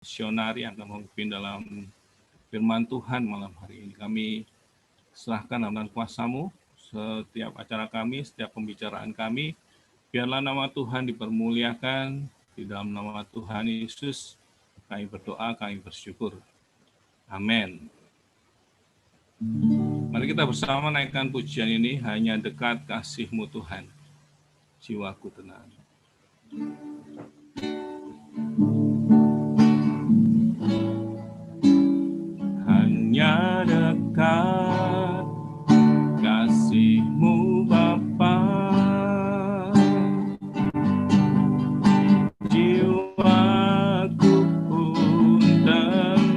misionari yang akan memimpin dalam firman Tuhan malam hari ini. Kami serahkan dalam kuasa-Mu setiap acara kami, setiap pembicaraan kami. Biarlah nama Tuhan dipermuliakan. Di dalam nama Tuhan Yesus, kami berdoa, kami bersyukur. Amin. Mari kita bersama naikkan pujian ini, hanya dekat kasih-Mu Tuhan. Jiwaku tenang. Hanya dekat kasih-Mu Bapa, jiwaku pun tenang.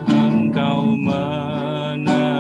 Engkau menerimaku,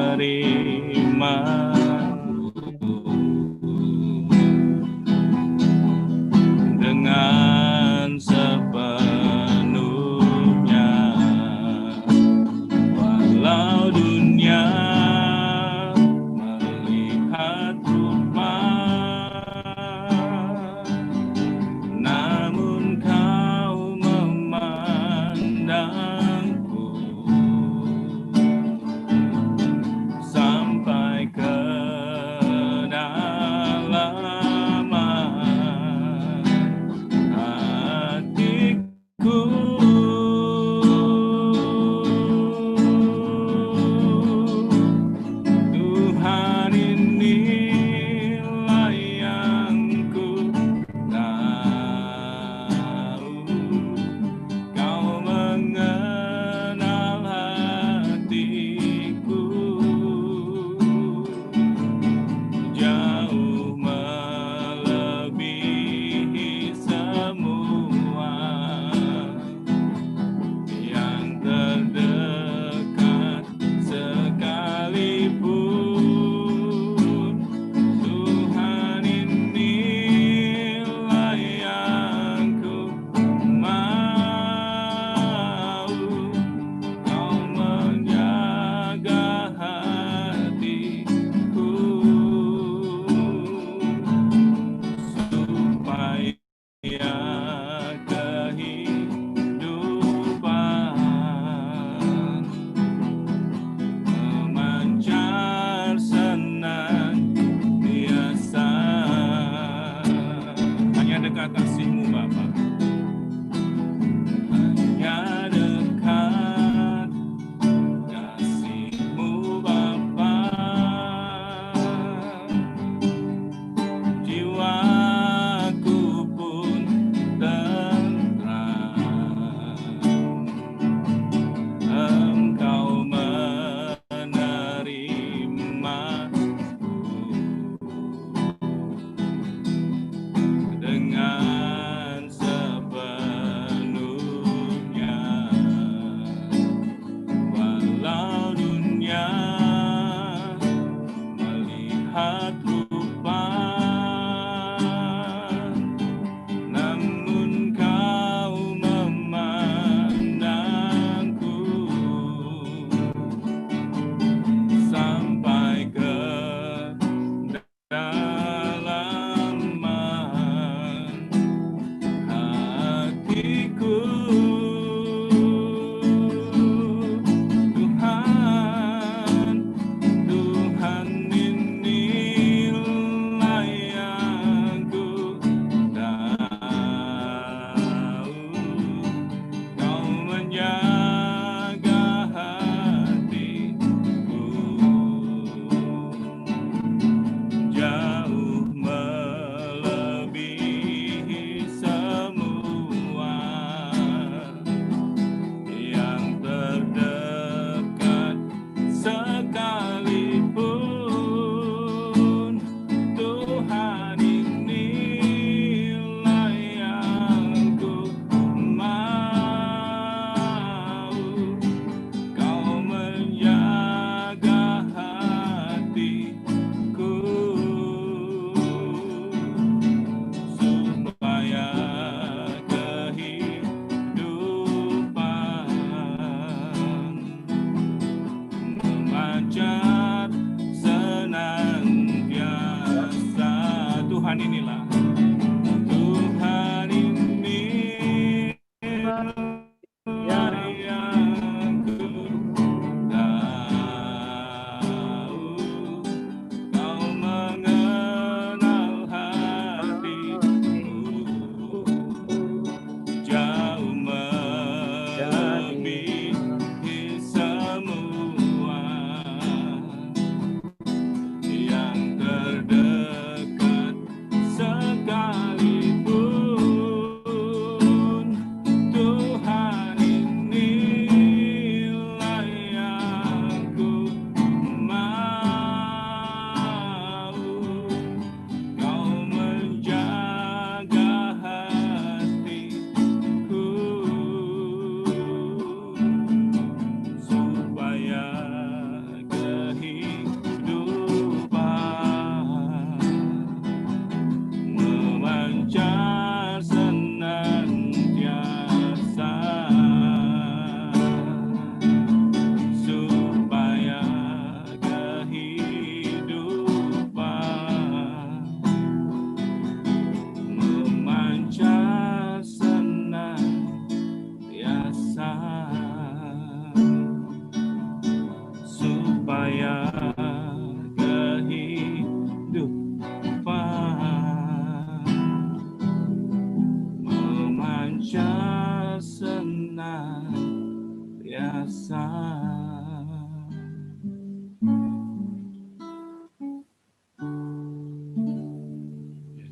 kuasa.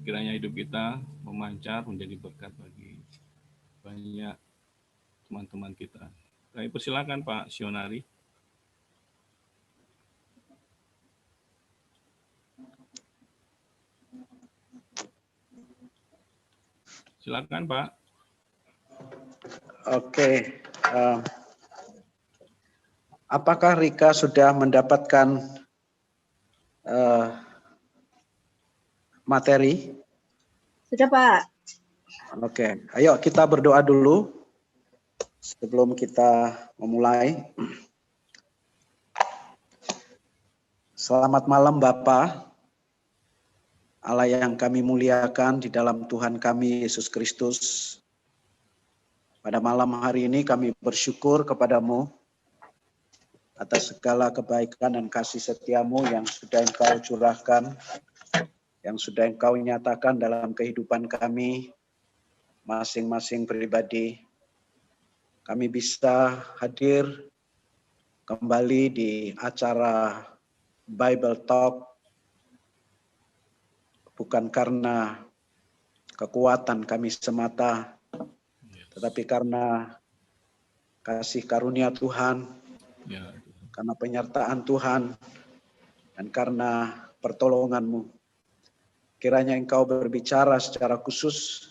Kiranya hidup kita memancar menjadi berkat bagi banyak teman-teman kita. Kami persilakan Pak Sionari. Silakan Pak. Oke. Apakah Rika sudah mendapatkan materi? Sudah, Pak. Oke, ayo kita berdoa dulu sebelum kita memulai. Selamat malam Bapa, Allah yang kami muliakan di dalam Tuhan kami Yesus Kristus. Pada malam hari ini kami bersyukur kepadamu atas segala kebaikan dan kasih setiamu yang sudah Engkau curahkan, yang sudah Engkau nyatakan dalam kehidupan kami masing-masing pribadi. Kami bisa hadir kembali di acara Bible Talk bukan karena kekuatan kami semata, tetapi karena kasih karunia Tuhan, karena penyertaan Tuhan, dan karena pertolongan-Mu. Kiranya Engkau berbicara secara khusus.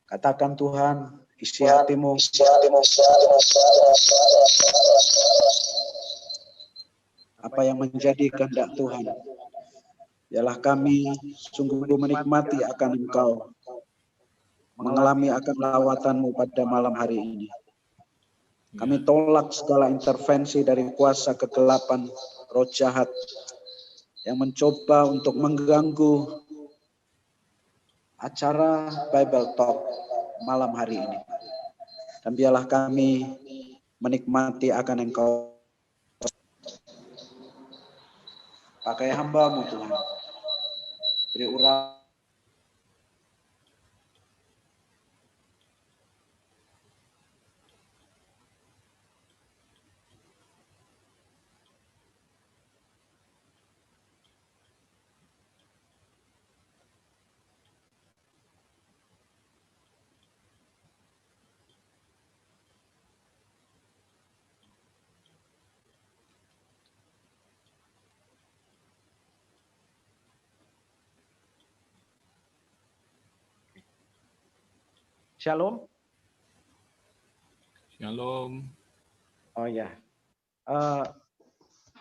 Katakan Tuhan, isi hatimu. Apa yang menjadi kehendak Tuhan. Ialah kami sungguh menikmati akan Engkau. Mengalami akan lawatan-Mu pada malam hari ini. Kami tolak segala intervensi dari kuasa kegelapan, roh jahat yang mencoba untuk mengganggu acara Bible Talk malam hari ini. Dan biarlah kami menikmati akan Engkau. Pakai hamba-Mu Tuhan. Beri urang. Shalom. Shalom. Oh ya,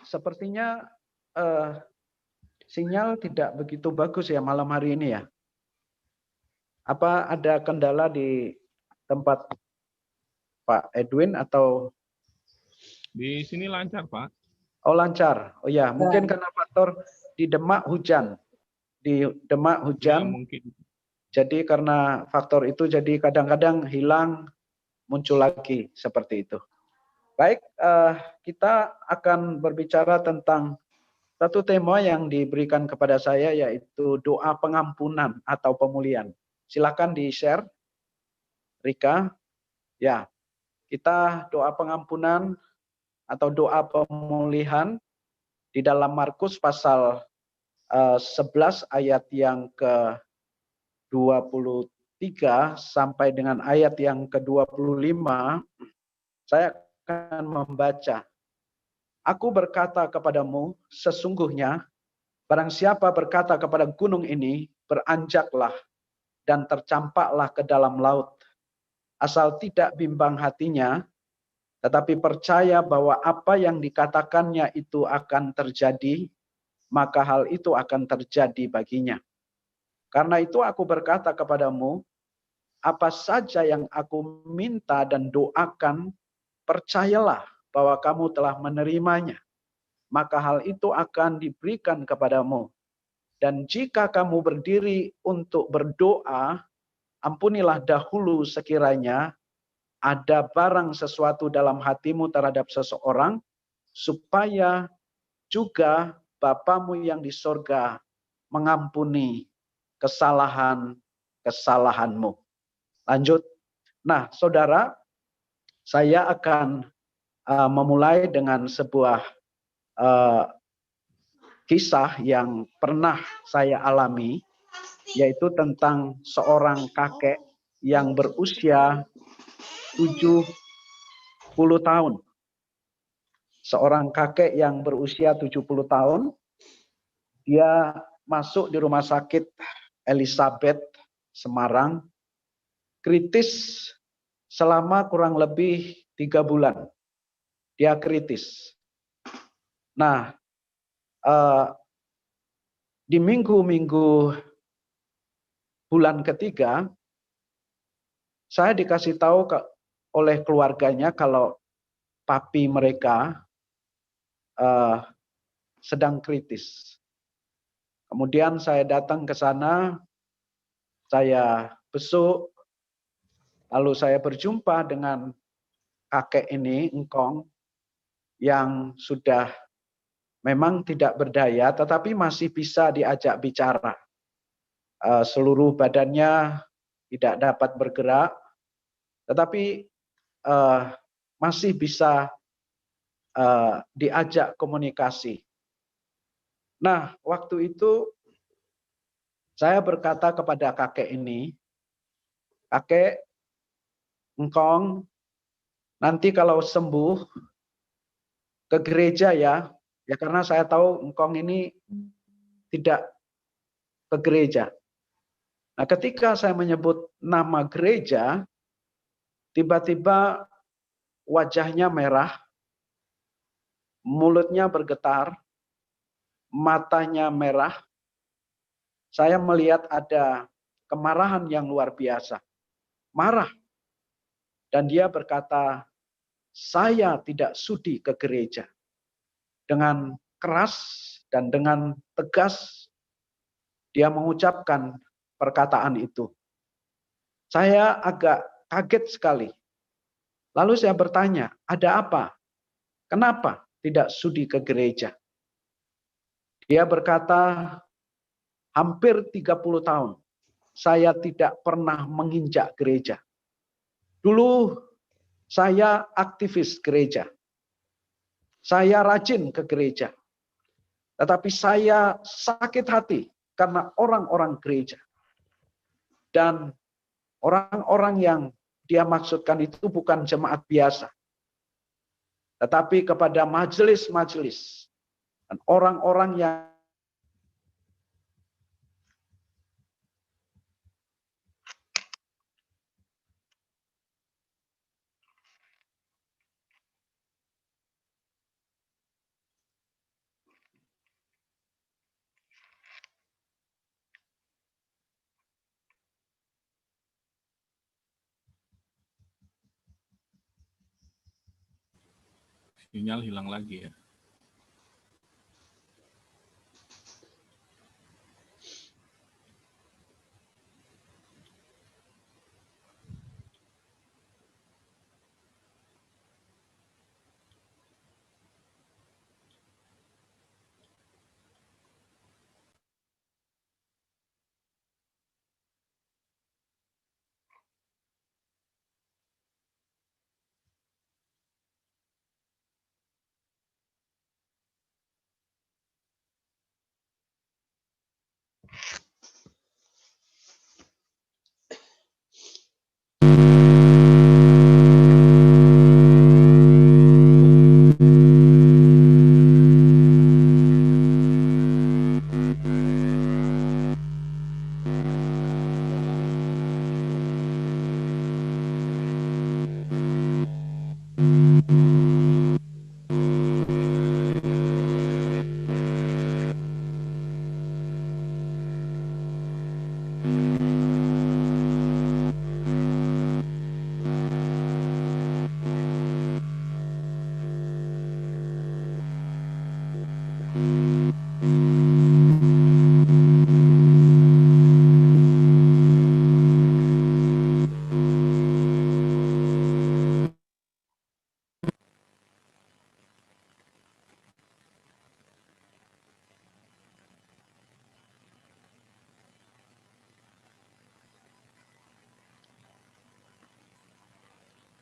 sepertinya sinyal tidak begitu bagus ya malam hari ini ya. Apa ada kendala di tempat Pak Edwin atau? Di sini lancar Pak. Oh lancar. Oh ya, mungkin karena faktor di Demak hujan. Di Demak hujan. Ya, mungkin. Jadi karena faktor itu jadi kadang-kadang hilang, muncul lagi seperti itu. Baik, kita akan berbicara tentang satu tema yang diberikan kepada saya, yaitu doa pengampunan atau pemulihan. Silakan di-share, Rika. Ya, kita doa pengampunan atau doa pemulihan di dalam Markus pasal 11 ayat yang ke-23 sampai dengan ayat yang ke-25. Saya akan membaca. Aku berkata kepadamu, sesungguhnya barang siapa berkata kepada gunung ini, beranjaklah dan tercampaklah ke dalam laut. Asal tidak bimbang hatinya, tetapi percaya bahwa apa yang dikatakannya itu akan terjadi, maka hal itu akan terjadi baginya. Karena itu aku berkata kepadamu, apa saja yang aku minta dan doakan, percayalah bahwa kamu telah menerimanya, maka hal itu akan diberikan kepadamu. Dan jika kamu berdiri untuk berdoa, ampunilah dahulu sekiranya ada barang sesuatu dalam hatimu terhadap seseorang, supaya juga Bapamu yang di sorga mengampuni kesalahan-kesalahanmu. Lanjut. Nah, saudara, saya akan memulai dengan sebuah kisah yang pernah saya alami, yaitu tentang seorang kakek yang berusia 70 tahun. Seorang kakek yang berusia 70 tahun, dia masuk di rumah sakit Elizabeth Semarang, kritis selama kurang lebih 3 bulan. Dia kritis. Nah, di minggu-minggu bulan ketiga, saya dikasih tahu oleh keluarganya kalau papi mereka sedang kritis. Kemudian saya datang ke sana, saya besuk, lalu saya berjumpa dengan kakek ini, Engkong, yang sudah memang tidak berdaya, tetapi masih bisa diajak bicara. Seluruh badannya tidak dapat bergerak, tetapi masih bisa diajak komunikasi. Nah, waktu itu saya berkata kepada kakek ini, kakek, Engkong, nanti kalau sembuh ke gereja ya karena saya tahu Engkong ini tidak ke gereja. Nah, ketika saya menyebut nama gereja, tiba-tiba wajahnya merah, mulutnya bergetar, matanya merah. Saya melihat ada kemarahan yang luar biasa. Marah. Dan dia berkata, saya tidak sudi ke gereja. Dengan keras dan dengan tegas, dia mengucapkan perkataan itu. Saya agak kaget sekali. Lalu saya bertanya, ada apa? Kenapa tidak sudi ke gereja? Dia berkata, hampir 30 tahun saya tidak pernah menginjak gereja. Dulu saya aktivis gereja. Saya rajin ke gereja. Tetapi saya sakit hati karena orang-orang gereja. Dan orang-orang yang dia maksudkan itu bukan jemaat biasa. Tetapi kepada majelis-majelis dan orang-orang yang Sinyal hilang lagi ya.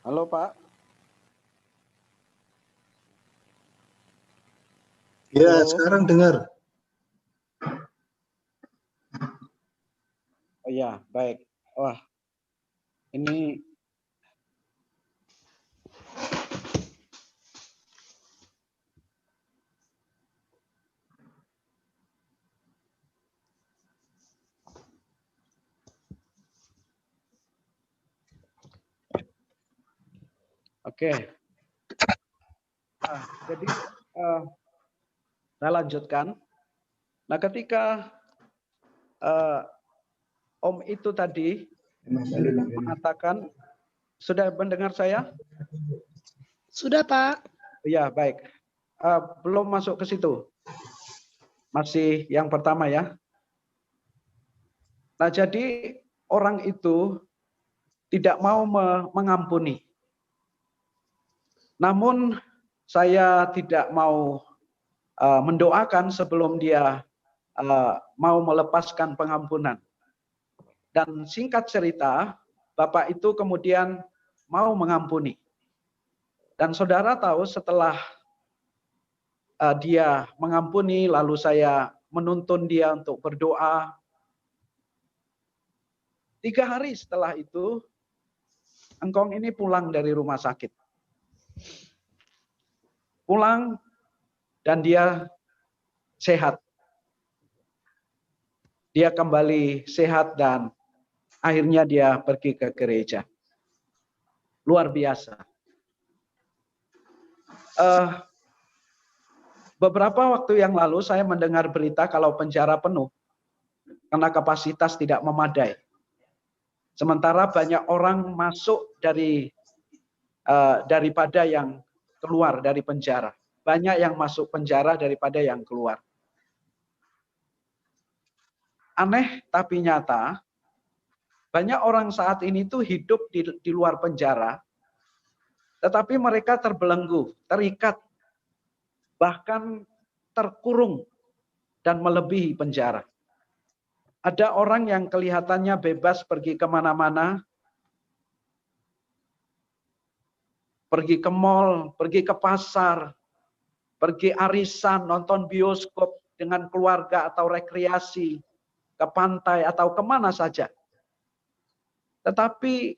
Halo Pak. Ya, Halo. sekarang dengar. Oh ya, baik. Wah, ini oke. Nah, jadi saya lanjutkan. Nah, ketika Om itu tadi mengatakan, sudah mendengar saya? Sudah, Pak. Ya, baik. Belum masuk ke situ. Masih yang pertama ya. Nah, jadi orang itu tidak mau mengampuni. Namun saya tidak mau mendoakan sebelum dia mau melepaskan pengampunan. Dan singkat cerita, Bapak itu kemudian mau mengampuni. Dan saudara tahu setelah dia mengampuni, lalu saya menuntun dia untuk berdoa. 3 hari setelah itu, engkong ini pulang dari rumah sakit. Pulang dan dia sehat. Dia kembali sehat dan akhirnya dia pergi ke gereja. Luar biasa. Beberapa waktu yang lalu saya mendengar berita kalau penjara penuh karena kapasitas tidak memadai. Sementara banyak orang masuk daripada yang keluar dari penjara. Banyak yang masuk penjara daripada yang keluar. Aneh tapi nyata, banyak orang saat ini tuh hidup di luar penjara, tetapi mereka terbelenggu, terikat, bahkan terkurung dan melebihi penjara. Ada orang yang kelihatannya bebas pergi kemana-mana, pergi ke mall, pergi ke pasar, pergi arisan, nonton bioskop dengan keluarga atau rekreasi, ke pantai atau kemana saja. Tetapi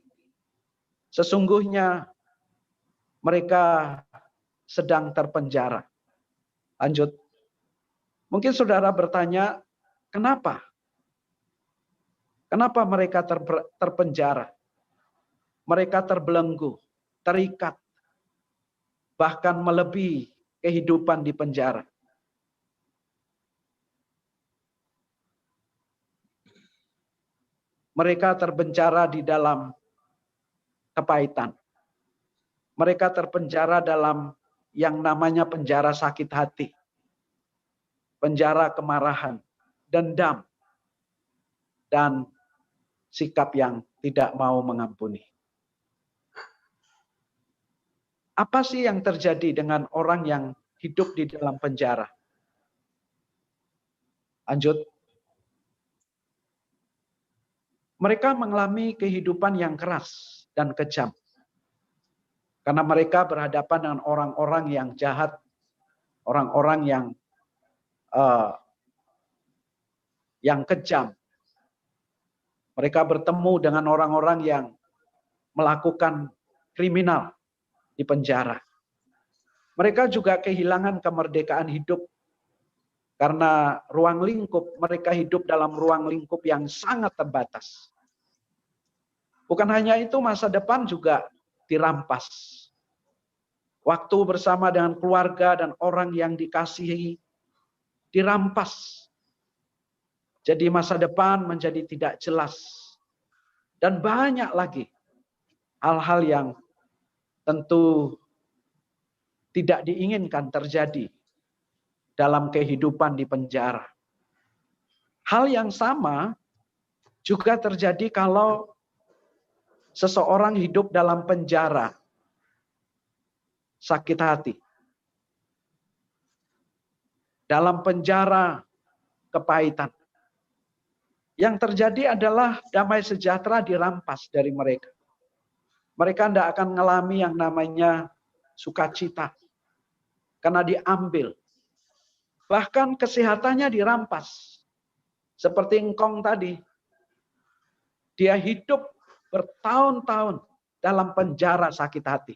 sesungguhnya mereka sedang terpenjara. Lanjut. Mungkin saudara bertanya, kenapa? Kenapa mereka terpenjara? Mereka terbelenggu, terikat, bahkan melebihi kehidupan di penjara. Mereka terpenjara di dalam kepahitan. Mereka terpenjara dalam yang namanya penjara sakit hati, penjara kemarahan, dendam, dan sikap yang tidak mau mengampuni. Apa sih yang terjadi dengan orang yang hidup di dalam penjara? Lanjut. Mereka mengalami kehidupan yang keras dan kejam. Karena mereka berhadapan dengan orang-orang yang jahat, orang-orang yang kejam. Mereka bertemu dengan orang-orang yang melakukan kriminal di penjara. Mereka juga kehilangan kemerdekaan hidup karena ruang lingkup, mereka hidup dalam ruang lingkup yang sangat terbatas. Bukan hanya itu, masa depan juga dirampas. Waktu bersama dengan keluarga dan orang yang dikasihi dirampas. Jadi masa depan menjadi tidak jelas. Dan banyak lagi hal-hal yang tentu tidak diinginkan terjadi dalam kehidupan di penjara. Hal yang sama juga terjadi kalau seseorang hidup dalam penjara, sakit hati. Dalam penjara, kepahitan. Yang terjadi adalah damai sejahtera dirampas dari mereka. Mereka tidak akan mengalami yang namanya sukacita. Karena diambil. Bahkan kesehatannya dirampas. Seperti engkong tadi. Dia hidup bertahun-tahun dalam penjara sakit hati.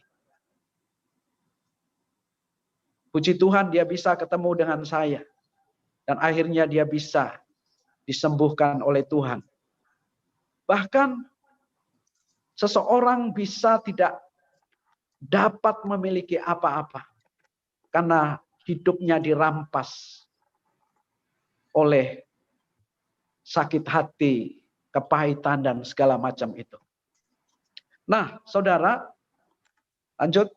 Puji Tuhan dia bisa ketemu dengan saya. Dan akhirnya dia bisa disembuhkan oleh Tuhan. Bahkan seseorang bisa tidak dapat memiliki apa-apa. Karena hidupnya dirampas oleh sakit hati, kepahitan, dan segala macam itu. Nah, saudara, lanjut.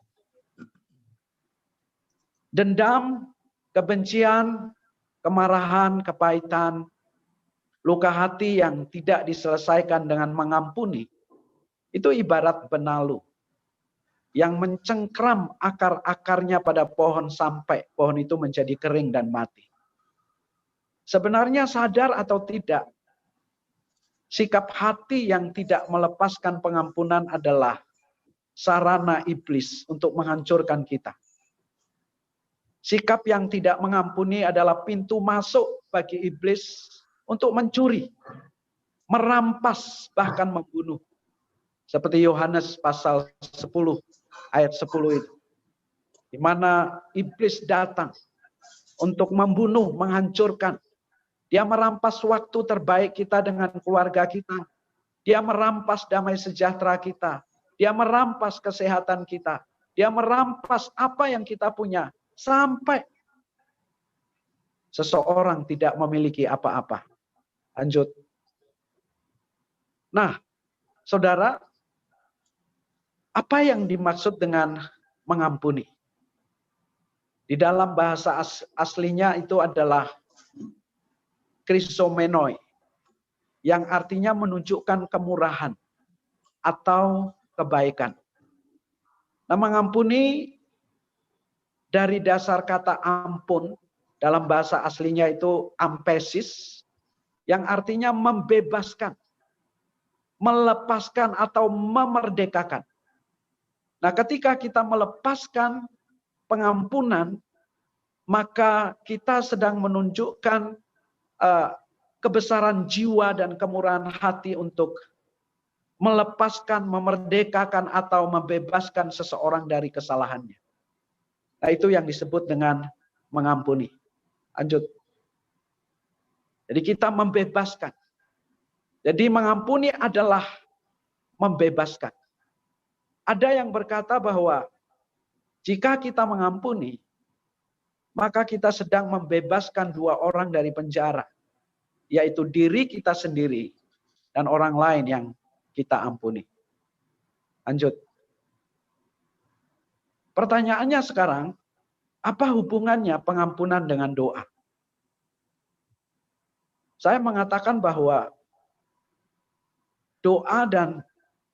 Dendam, kebencian, kemarahan, kepahitan, luka hati yang tidak diselesaikan dengan mengampuni, itu ibarat benalu yang mencengkram akar-akarnya pada pohon sampai pohon itu menjadi kering dan mati. Sebenarnya sadar atau tidak, sikap hati yang tidak melepaskan pengampunan adalah sarana iblis untuk menghancurkan kita. Sikap yang tidak mengampuni adalah pintu masuk bagi iblis untuk mencuri, merampas, bahkan membunuh. Seperti Yohanes pasal 10 ayat 10 itu. Di mana iblis datang untuk membunuh, menghancurkan. Dia merampas waktu terbaik kita dengan keluarga kita. Dia merampas damai sejahtera kita. Dia merampas kesehatan kita. Dia merampas apa yang kita punya. Sampai seseorang tidak memiliki apa-apa. Lanjut. Nah, saudara, apa yang dimaksud dengan mengampuni? Di dalam bahasa aslinya itu adalah krisomenoi, yang artinya menunjukkan kemurahan atau kebaikan. Nah, mengampuni dari dasar kata ampun, dalam bahasa aslinya itu ampesis, yang artinya membebaskan, melepaskan atau memerdekakan. Nah, ketika kita melepaskan pengampunan, maka kita sedang menunjukkan kebesaran jiwa dan kemurahan hati untuk melepaskan, memerdekakan, atau membebaskan seseorang dari kesalahannya. Nah, itu yang disebut dengan mengampuni. Lanjut. Jadi kita membebaskan. Jadi mengampuni adalah membebaskan. Ada yang berkata bahwa jika kita mengampuni, maka kita sedang membebaskan dua orang dari penjara, yaitu diri kita sendiri dan orang lain yang kita ampuni. Lanjut. Pertanyaannya sekarang, apa hubungannya pengampunan dengan doa? Saya mengatakan bahwa doa dan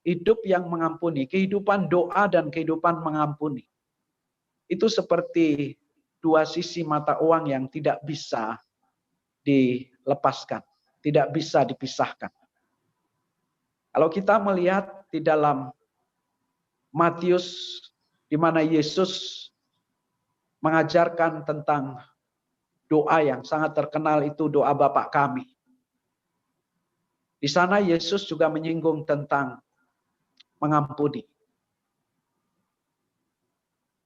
hidup yang mengampuni, kehidupan doa dan kehidupan mengampuni, itu seperti dua sisi mata uang yang tidak bisa dilepaskan, tidak bisa dipisahkan. Kalau kita melihat di dalam Matius, di mana Yesus mengajarkan tentang doa yang sangat terkenal, itu doa Bapa kami. Di sana Yesus juga menyinggung tentang mengampuni.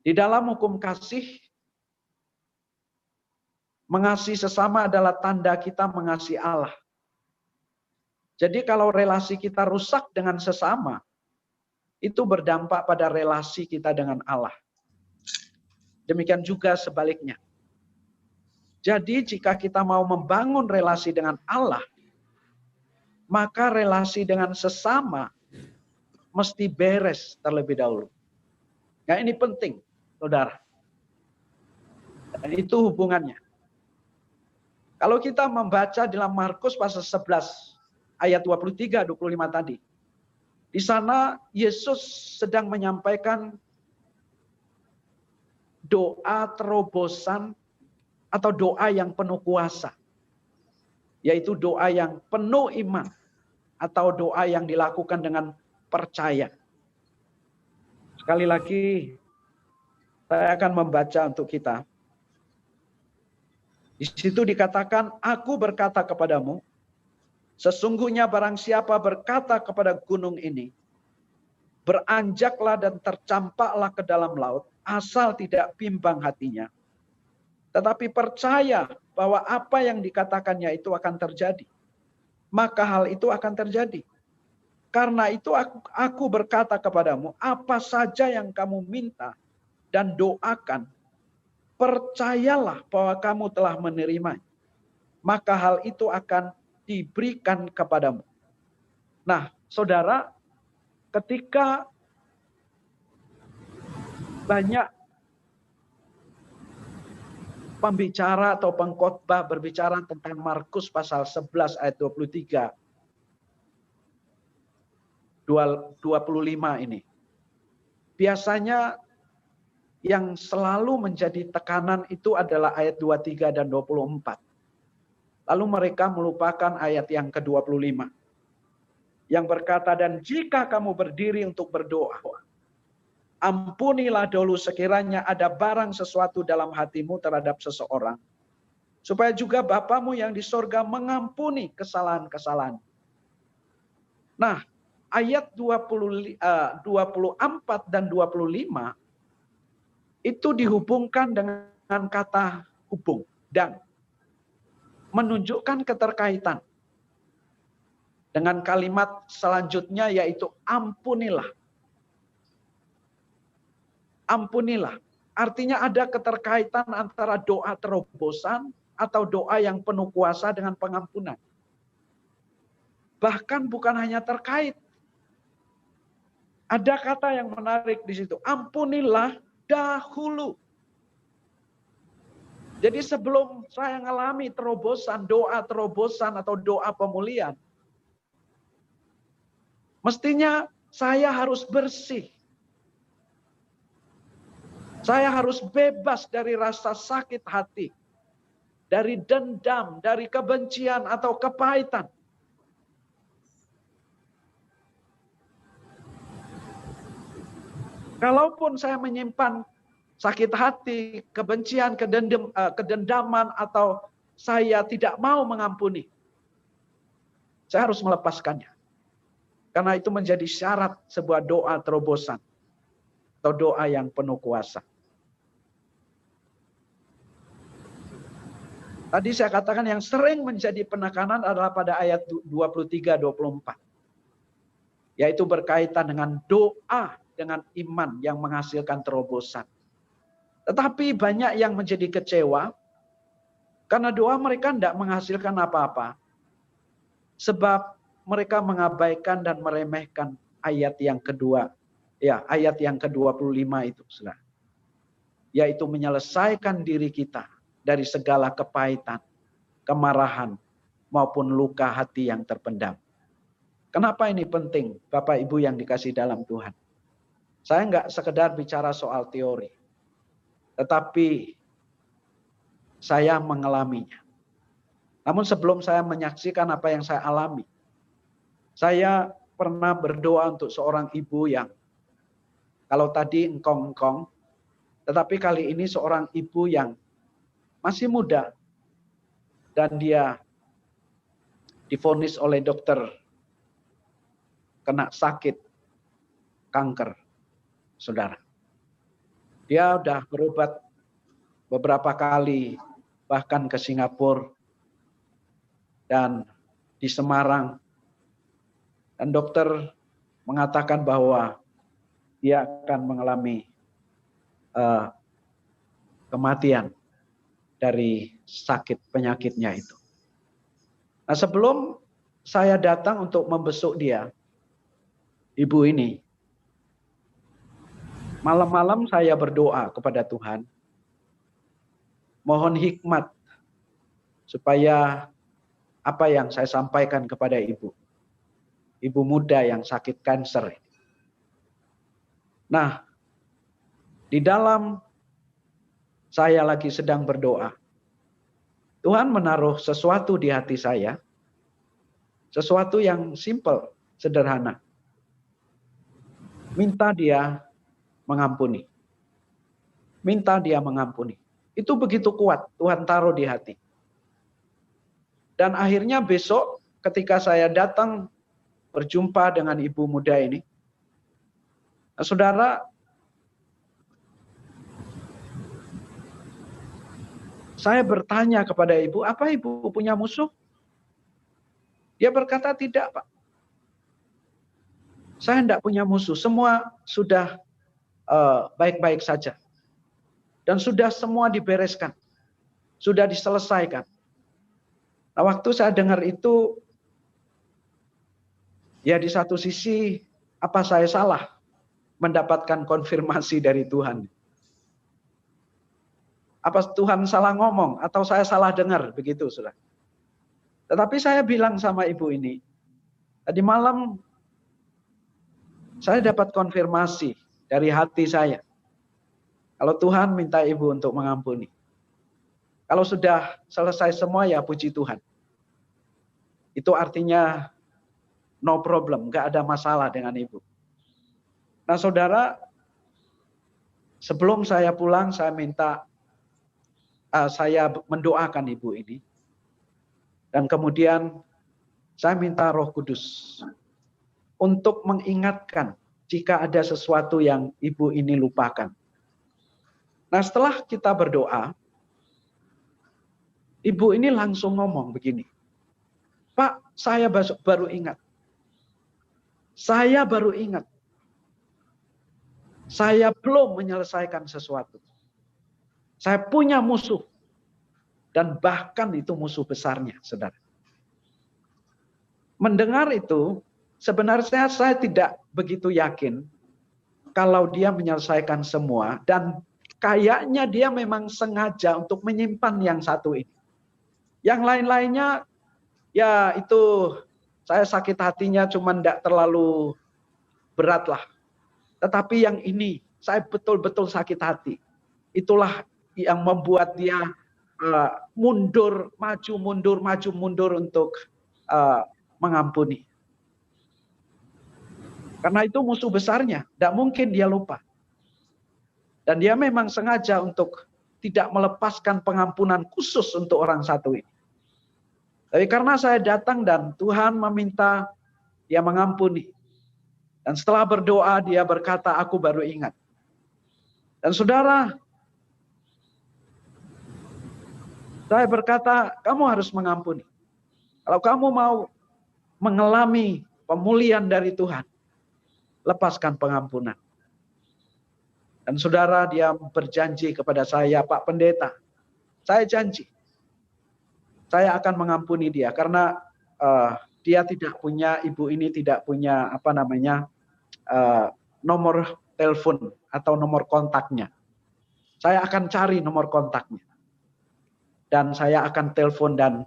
Di dalam hukum kasih, mengasihi sesama adalah tanda kita mengasihi Allah. Jadi kalau relasi kita rusak dengan sesama, itu berdampak pada relasi kita dengan Allah. Demikian juga sebaliknya. Jadi jika kita mau membangun relasi dengan Allah, maka relasi dengan sesama mesti beres terlebih dahulu. Nah, ini penting, saudara. Dan itu hubungannya. Kalau kita membaca dalam Markus pasal 11 ayat 23-25 tadi, di sana Yesus sedang menyampaikan doa terobosan atau doa yang penuh kuasa, yaitu doa yang penuh iman atau doa yang dilakukan dengan percaya. Sekali lagi, saya akan membaca untuk kita. Di situ dikatakan, aku berkata kepadamu, sesungguhnya barang siapa berkata kepada gunung ini, beranjaklah dan tercampaklah ke dalam laut, asal tidak bimbang hatinya, tetapi percaya bahwa apa yang dikatakannya itu akan terjadi, maka hal itu akan terjadi. Karena itu aku berkata kepadamu, apa saja yang kamu minta dan doakan, percayalah bahwa kamu telah menerima, maka hal itu akan diberikan kepadamu. Nah, saudara, ketika banyak pembicara atau pengkhotbah berbicara tentang Markus pasal 11 ayat 23, 25 ini, biasanya yang selalu menjadi tekanan itu adalah ayat 23 dan 24. Lalu mereka melupakan ayat yang ke-25. Yang berkata, dan jika kamu berdiri untuk berdoa, ampunilah dulu sekiranya ada barang sesuatu dalam hatimu terhadap seseorang, supaya juga Bapamu yang di sorga mengampuni kesalahan-kesalahan. Nah, ayat 24 dan 25 itu dihubungkan dengan kata hubung dan menunjukkan keterkaitan dengan kalimat selanjutnya, yaitu ampunilah. Ampunilah. Artinya ada keterkaitan antara doa terobosan atau doa yang penuh kuasa dengan pengampunan. Bahkan bukan hanya terkait. Ada kata yang menarik di situ. Ampunilah dahulu. Jadi sebelum saya mengalami terobosan, doa terobosan atau doa pemulihan, mestinya saya harus bersih. Saya harus bebas dari rasa sakit hati, dari dendam, dari kebencian atau kepahitan. Kalaupun saya menyimpan sakit hati, kebencian, kedendaman, atau saya tidak mau mengampuni, saya harus melepaskannya. Karena itu menjadi syarat sebuah doa terobosan atau doa yang penuh kuasa. Tadi saya katakan yang sering menjadi penekanan adalah pada ayat 23-24. Yaitu berkaitan dengan doa dengan iman yang menghasilkan terobosan. Tetapi banyak yang menjadi kecewa karena doa mereka tidak menghasilkan apa-apa. Sebab mereka mengabaikan dan meremehkan ayat yang kedua. Ya, ayat yang ke-25 itu, Saudara. Yaitu menyelesaikan diri kita dari segala kepahitan, kemarahan, maupun luka hati yang terpendam. Kenapa ini penting, Bapak Ibu yang dikasihi dalam Tuhan? Saya nggak sekedar bicara soal teori, tetapi saya mengalaminya. Namun sebelum saya menyaksikan apa yang saya alami, saya pernah berdoa untuk seorang ibu yang, kalau tadi engkong-engkong, tetapi kali ini seorang ibu yang masih muda, dan dia divonis oleh dokter kena sakit kanker, saudara. Dia udah berobat beberapa kali, bahkan ke Singapura dan di Semarang. Dan dokter mengatakan bahwa dia akan mengalami kematian dari sakit penyakitnya itu. Nah, sebelum saya datang untuk membesuk dia, ibu ini, malam-malam saya berdoa kepada Tuhan, mohon hikmat supaya apa yang saya sampaikan kepada ibu muda yang sakit kanker. Nah, di dalam saya lagi sedang berdoa, Tuhan menaruh sesuatu di hati saya, sesuatu yang simple, sederhana. Minta dia mengampuni. Minta dia mengampuni. Itu begitu kuat, Tuhan taruh di hati. Dan akhirnya besok ketika saya datang berjumpa dengan ibu muda ini, saudara, saya bertanya kepada ibu, apa ibu punya musuh? Dia berkata, tidak Pak. Saya tidak punya musuh, semua sudah baik-baik saja. Dan sudah semua dibereskan, sudah diselesaikan. Nah, waktu saya dengar itu, ya di satu sisi, apa saya salah mendapatkan konfirmasi dari Tuhan? Apa Tuhan salah ngomong atau saya salah dengar begitu, Saudara? Tetapi saya bilang sama ibu ini, tadi malam saya dapat konfirmasi dari hati saya. Kalau Tuhan minta ibu untuk mengampuni. Kalau sudah selesai semua ya puji Tuhan. Itu artinya no problem, nggak ada masalah dengan ibu. Nah saudara, sebelum saya pulang saya minta saya mendoakan ibu ini. Dan kemudian saya minta Roh Kudus untuk mengingatkan jika ada sesuatu yang ibu ini lupakan. Nah setelah kita berdoa, ibu ini langsung ngomong begini, Pak, saya baru ingat. Saya baru ingat. Saya belum menyelesaikan sesuatu. Saya punya musuh. Dan bahkan itu musuh besarnya, saudara. Mendengar itu, sebenarnya saya tidak begitu yakin kalau dia menyelesaikan semua. Dan kayaknya dia memang sengaja untuk menyimpan yang satu ini. Yang lain-lainnya, ya itu saya sakit hatinya cuma tidak terlalu berat lah. Tetapi yang ini, saya betul-betul sakit hati. Itulah yang membuat dia mundur, maju mundur untuk mengampuni. Karena itu musuh besarnya, tidak mungkin dia lupa. Dan dia memang sengaja untuk tidak melepaskan pengampunan khusus untuk orang satu ini. Tapi karena saya datang dan Tuhan meminta dia mengampuni. Dan setelah berdoa dia berkata, aku baru ingat. Dan saudara, saya berkata, kamu harus mengampuni. Kalau kamu mau mengalami pemulihan dari Tuhan, lepaskan pengampunan. Dan saudara, dia berjanji kepada saya, Pak Pendeta, saya janji, saya akan mengampuni dia. Karena dia tidak punya, ibu ini tidak punya nomor telepon atau nomor kontaknya. Saya akan cari nomor kontaknya. Dan saya akan telepon dan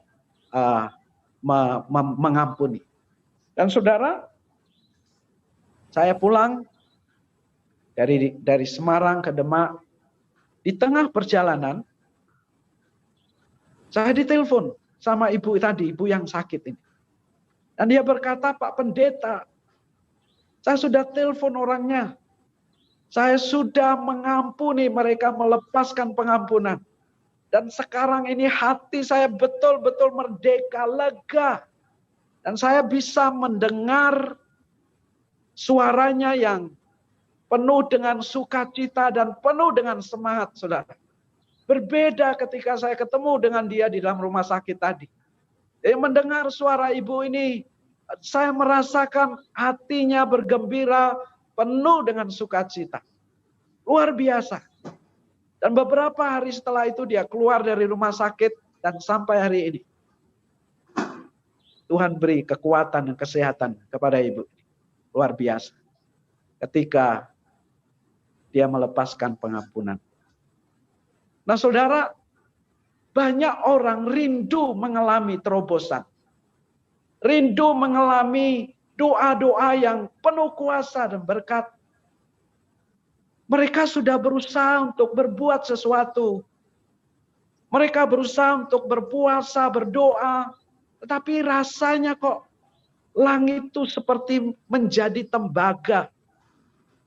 mengampuni. Dan saudara, saya pulang dari Semarang ke Demak. Di tengah perjalanan, saya ditelepon sama ibu tadi, ibu yang sakit ini. Dan dia berkata, Pak Pendeta, saya sudah telepon orangnya. Saya sudah mengampuni mereka, melepaskan pengampunan. Dan sekarang ini hati saya betul-betul merdeka, lega. Dan saya bisa mendengar suaranya yang penuh dengan sukacita dan penuh dengan semangat, saudara. Berbeda ketika saya ketemu dengan dia di dalam rumah sakit tadi. Jadi mendengar suara ibu ini, saya merasakan hatinya bergembira, penuh dengan sukacita. Luar biasa. Dan beberapa hari setelah itu dia keluar dari rumah sakit dan sampai hari ini. Tuhan beri kekuatan dan kesehatan kepada ibu. Luar biasa. Ketika dia melepaskan pengampunan. Nah saudara, banyak orang rindu mengalami terobosan. Rindu mengalami doa-doa yang penuh kuasa dan berkat. Mereka sudah berusaha untuk berbuat sesuatu. Mereka berusaha untuk berpuasa, berdoa. Tetapi rasanya kok langit itu seperti menjadi tembaga.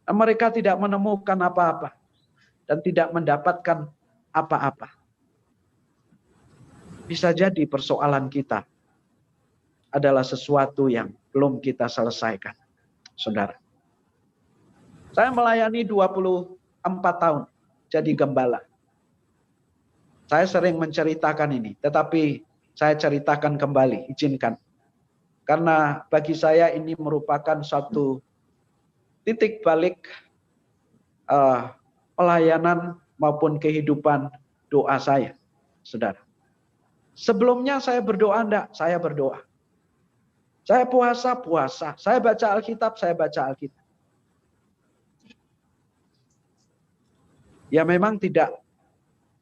Mereka tidak menemukan apa-apa. Dan tidak mendapatkan apa-apa. Bisa jadi persoalan kita adalah sesuatu yang belum kita selesaikan, saudara. Saya melayani 24 tahun jadi gembala. Saya sering menceritakan ini, tetapi saya ceritakan kembali, izinkan. Karena bagi saya ini merupakan suatu titik balik pelayanan maupun kehidupan doa saya, saudara. Sebelumnya saya berdoa enggak? Saya berdoa. Saya puasa. Saya baca Alkitab. Ya memang tidak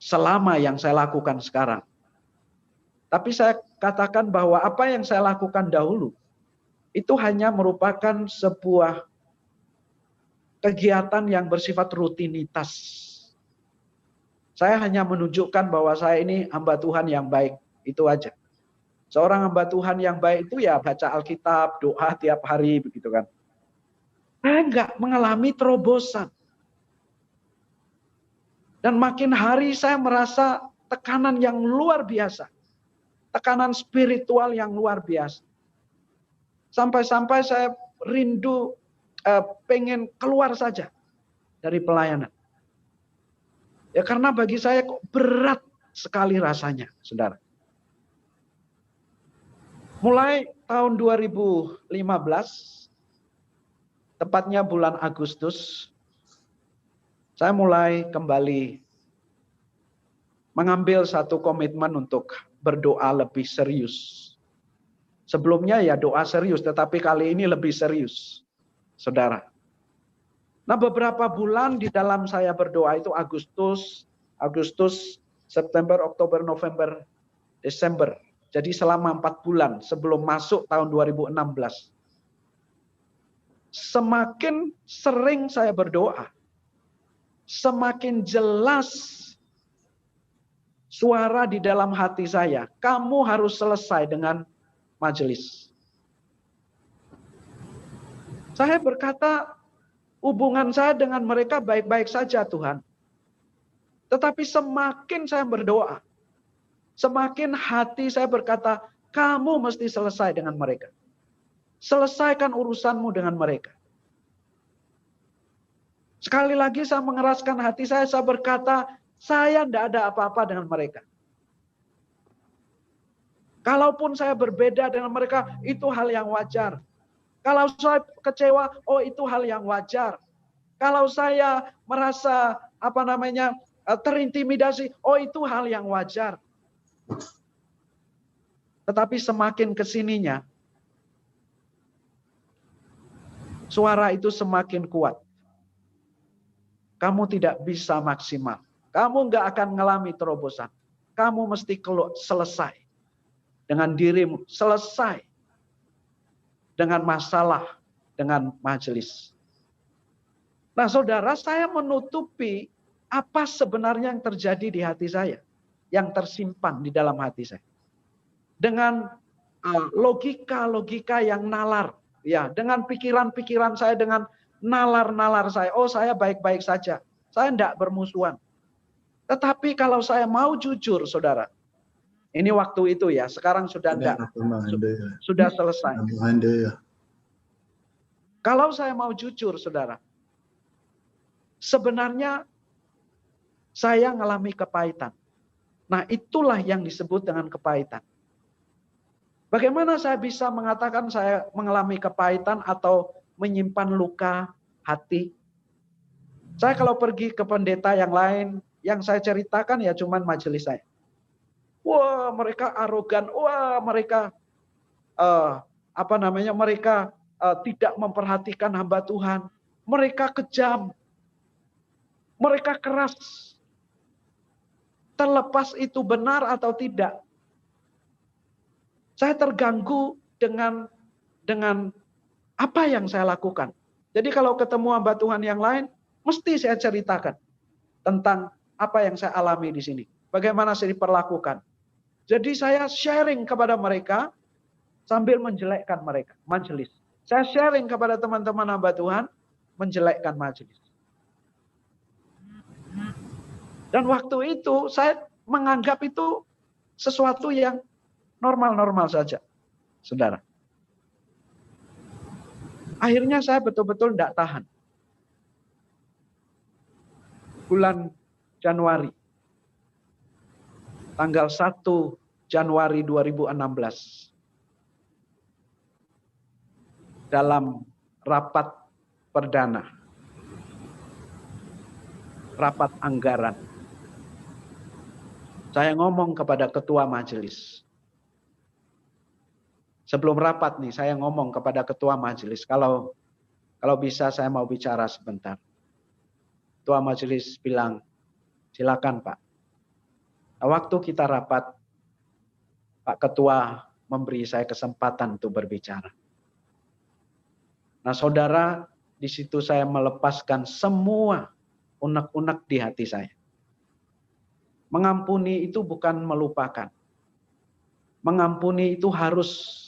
selama yang saya lakukan sekarang. Tapi saya katakan bahwa apa yang saya lakukan dahulu, itu hanya merupakan sebuah kegiatan yang bersifat rutinitas. Saya hanya menunjukkan bahwa saya ini hamba Tuhan yang baik, itu aja. Seorang hamba Tuhan yang baik itu ya baca Alkitab, doa tiap hari, begitu kan. Saya enggak mengalami terobosan. Dan makin hari saya merasa tekanan yang luar biasa. Tekanan spiritual yang luar biasa. Sampai-sampai saya rindu pengen keluar saja dari pelayanan. Ya karena bagi saya kok berat sekali rasanya, saudara. Mulai tahun 2015, tepatnya bulan Agustus, saya mulai kembali mengambil satu komitmen untuk berdoa lebih serius. Sebelumnya ya doa serius, tetapi kali ini lebih serius, saudara. Nah beberapa bulan di dalam saya berdoa itu Agustus, September, Oktober, November, Desember. Jadi selama 4 bulan sebelum masuk tahun 2016. Semakin sering saya berdoa, semakin jelas suara di dalam hati saya, kamu harus selesai dengan majelis. Saya berkata, hubungan saya dengan mereka baik-baik saja Tuhan. Tetapi semakin saya berdoa, semakin hati saya berkata, kamu mesti selesai dengan mereka. Selesaikan urusanmu dengan mereka. Sekali lagi saya mengeraskan hati saya berkata, saya tidak ada apa-apa dengan mereka. Kalaupun saya berbeda dengan mereka, itu hal yang wajar. Kalau saya kecewa, oh itu hal yang wajar. Kalau saya merasa terintimidasi, oh itu hal yang wajar. Tetapi semakin kesininya, suara itu semakin kuat. Kamu tidak bisa maksimal. Kamu nggak akan mengalami terobosan. Kamu mesti selesai dengan dirimu, selesai dengan masalah, dengan majelis. Nah saudara, saya menutupi apa sebenarnya yang terjadi di hati saya, yang tersimpan di dalam hati saya. Dengan logika-logika yang nalar, ya, dengan pikiran-pikiran saya, dengan nalar-nalar saya. Oh saya baik-baik saja, saya tidak bermusuhan. Tetapi kalau saya mau jujur, saudara, ini waktu itu ya, sekarang sudah enggak, sudah selesai. Kalau saya mau jujur, saudara, sebenarnya saya mengalami kepahitan. Nah, itulah yang disebut dengan kepahitan. Bagaimana saya bisa mengatakan saya mengalami kepahitan atau menyimpan luka hati? Saya kalau pergi ke pendeta yang lain, yang saya ceritakan ya cuman majelis saya. Wah, mereka arogan. Wah, mereka mereka tidak memperhatikan hamba Tuhan. Mereka kejam. Mereka keras. Terlepas itu benar atau tidak, saya terganggu dengan apa yang saya lakukan. Jadi kalau ketemu hamba Tuhan yang lain, mesti saya ceritakan tentang apa yang saya alami di sini. Bagaimana saya diperlakukan. Jadi saya sharing kepada mereka sambil menjelekkan mereka, majelis. Saya sharing kepada teman-teman hamba Tuhan, menjelekkan majelis. Dan waktu itu saya menganggap itu sesuatu yang normal-normal saja. saudara. Akhirnya saya betul-betul tidak tahan. Bulan Januari, tanggal 1 Januari 2016, dalam rapat perdana, rapat anggaran, saya ngomong kepada ketua majelis. Sebelum rapat nih, saya ngomong kepada ketua majelis, kalau bisa saya mau bicara sebentar. Ketua majelis bilang, silakan Pak. Nah, waktu kita rapat, Pak Ketua memberi saya kesempatan untuk berbicara. Nah, saudara, di situ saya melepaskan semua unek-unek di hati saya. Mengampuni itu bukan melupakan. Mengampuni itu harus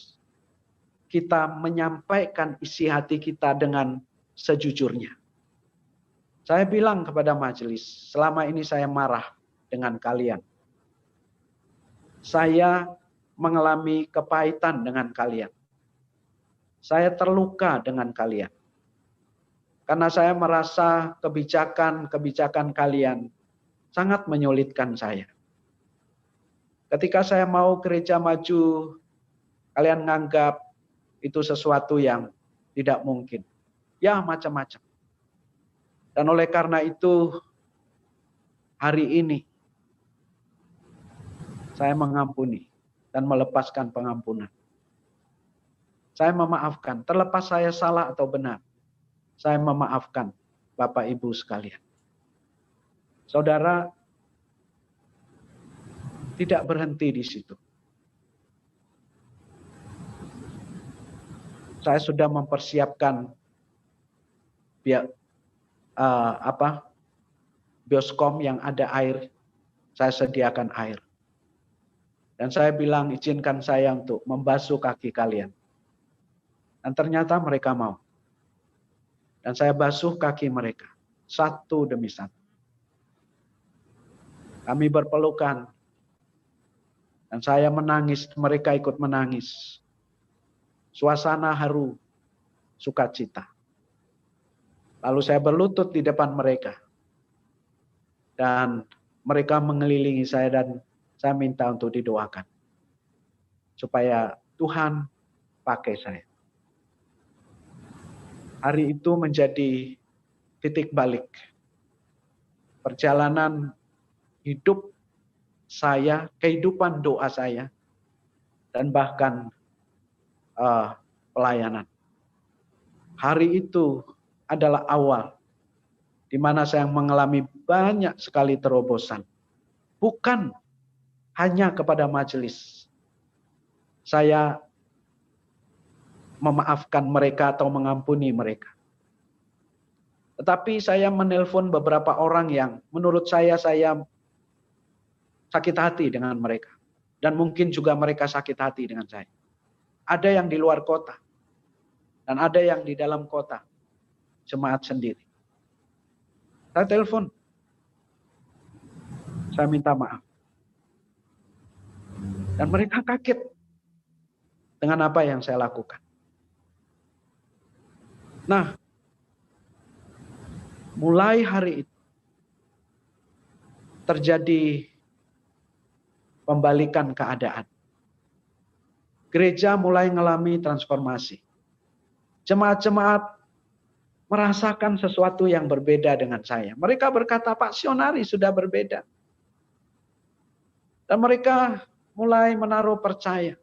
kita menyampaikan isi hati kita dengan sejujurnya. Saya bilang kepada majelis, selama ini saya marah dengan kalian. Saya mengalami kepahitan dengan kalian. Saya terluka dengan kalian. Karena saya merasa kebijakan kalian sangat menyulitkan saya. Ketika saya mau gereja maju, kalian nganggap itu sesuatu yang tidak mungkin. Ya, macam-macam. Dan oleh karena itu, hari ini, saya mengampuni dan melepaskan pengampunan. Saya memaafkan, terlepas saya salah atau benar. Saya memaafkan Bapak Ibu sekalian. Saudara, tidak berhenti di situ. Saya sudah mempersiapkan bioskom yang ada air. Saya sediakan air. Dan saya bilang, izinkan saya untuk membasuh kaki kalian. Dan ternyata mereka mau. Dan saya basuh kaki mereka, satu demi satu. Kami berpelukan. Dan saya menangis, mereka ikut menangis. Suasana haru, sukacita. Lalu saya berlutut di depan mereka. Dan mereka mengelilingi saya dan saya minta untuk didoakan. Supaya Tuhan pakai saya. Hari itu menjadi titik balik. Perjalanan hidup saya, kehidupan doa saya, dan bahkan pelayanan. Hari itu adalah awal di mana saya mengalami banyak sekali terobosan. Bukan hanya kepada majelis. Saya memaafkan mereka atau mengampuni mereka. Tetapi saya menelpon beberapa orang yang menurut saya sakit hati dengan mereka. Dan mungkin juga mereka sakit hati dengan saya. Ada yang di luar kota. Dan ada yang di dalam kota. Jemaat sendiri. Saya telepon. Saya minta maaf. Dan mereka kaget dengan apa yang saya lakukan. Nah, mulai hari itu terjadi pembalikan keadaan. Gereja mulai mengalami transformasi. Jemaat-jemaat merasakan sesuatu yang berbeda dengan saya. Mereka berkata, Pak Sionari sudah berbeda. Dan mereka mulai menaruh percaya.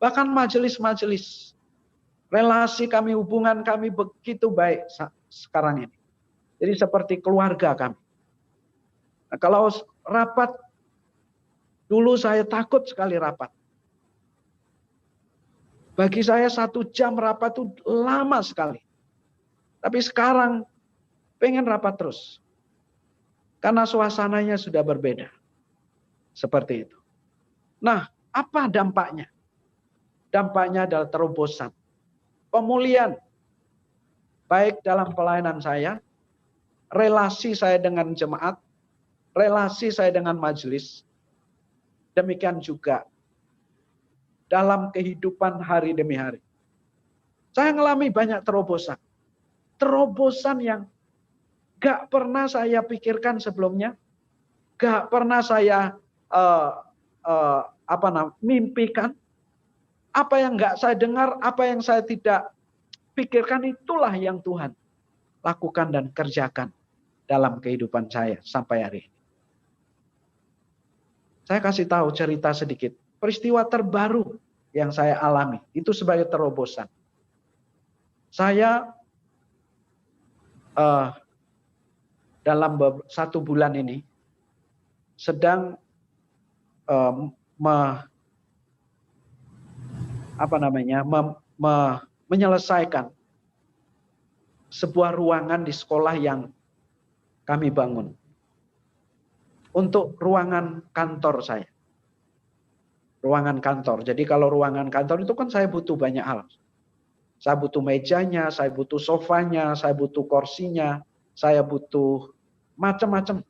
Bahkan majelis-majelis. Relasi kami, hubungan kami begitu baik sekarang ini. Jadi seperti keluarga kami. Nah, kalau rapat, dulu saya takut sekali rapat. Bagi saya 1 jam rapat itu lama sekali. Tapi sekarang pengen rapat terus. Karena suasananya sudah berbeda. Seperti itu. Nah, apa dampaknya? Dampaknya adalah terobosan. Pemulihan. Baik dalam pelayanan saya, relasi saya dengan jemaat, relasi saya dengan majelis, demikian juga dalam kehidupan hari demi hari. Saya ngalami banyak terobosan. Terobosan yang gak pernah saya pikirkan sebelumnya, gak pernah saya mimpikan. Apa yang gak saya dengar, apa yang saya tidak pikirkan, itulah yang Tuhan lakukan dan kerjakan dalam kehidupan saya sampai hari ini. Saya kasih tahu cerita sedikit. Peristiwa terbaru yang saya alami, itu sebagai terobosan. Saya dalam 1 bulan ini sedang menyelesaikan sebuah ruangan di sekolah yang kami bangun untuk ruangan kantor saya. Ruangan kantor. Jadi kalau ruangan kantor itu kan saya butuh banyak hal. Saya butuh mejanya, saya butuh sofanya, saya butuh kursinya, saya butuh macam-macam